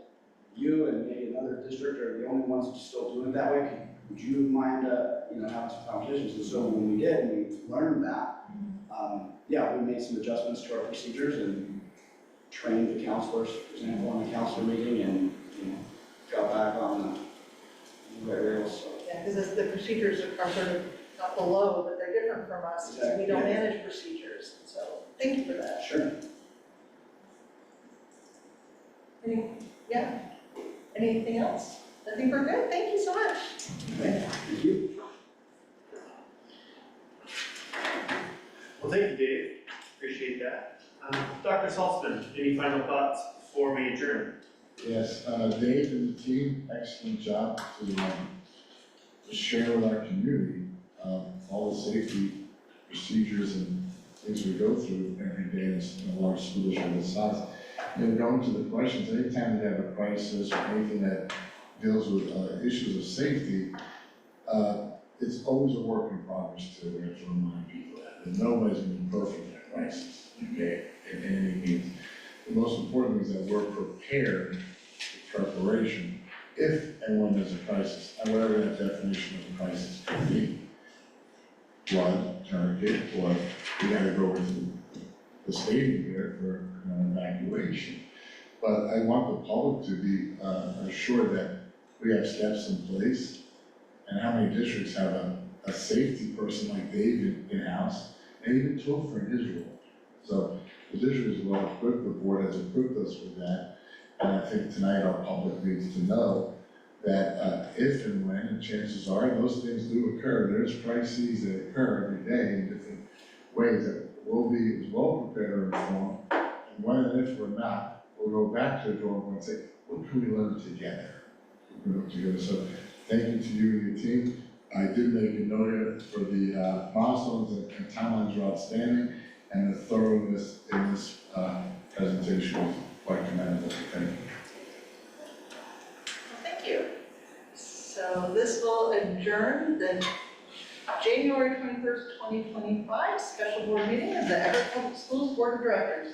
You and maybe another district are the only ones still doing it that way. Would you mind, having some conversations? And so when we did, and we learned that, we made some adjustments to our procedures and trained the counselors, for example, on the counselor meeting, and got back on the right rails. So. Yeah, because the procedures are sort of not below, but they're different from us, because we don't manage procedures. So thank you for that. Sure. Anything else? I think we're good. Thank you so much. Okay. Thank you. Well, thank you, Dave. Appreciate that. Dr. Saltzman, any final thoughts before we adjourn? Yes, Dave and the team, excellent job to share with our community all the safety procedures and things we go through every day in a large school district this size. Going to the questions, anytime you have a crisis or anything that deals with issues of safety, it's always a work in progress too. We have to remind people that nobody's going to be perfect in a crisis, okay, in any means. The most important thing is that we're prepared for preparation if and when there's a crisis, and whatever that definition of a crisis could be. Blood, tourniquet, or we gotta go to the stadium here for an evacuation. But I want the public to be assured that we have steps in place, and how many districts have a safety person like Dave in-house, and even Topher in his role. So the district is well equipped, the board has equipped us with that, and I think tonight our public needs to know that if and when, and chances are, those things do occur, there's crises that occur every day in different ways, that we'll be as well prepared or informed, and when and if we're not, we'll go back to the drawing board and say, what can we learn together? So thank you to you and your team. I did make a note for the milestones and timelines are outstanding, and the thoroughness in this presentation was quite commendable. Thank you. Thank you. So this will adjourn the January 21st, 2025 special board meeting of the Everett Public Schools Board of Directors.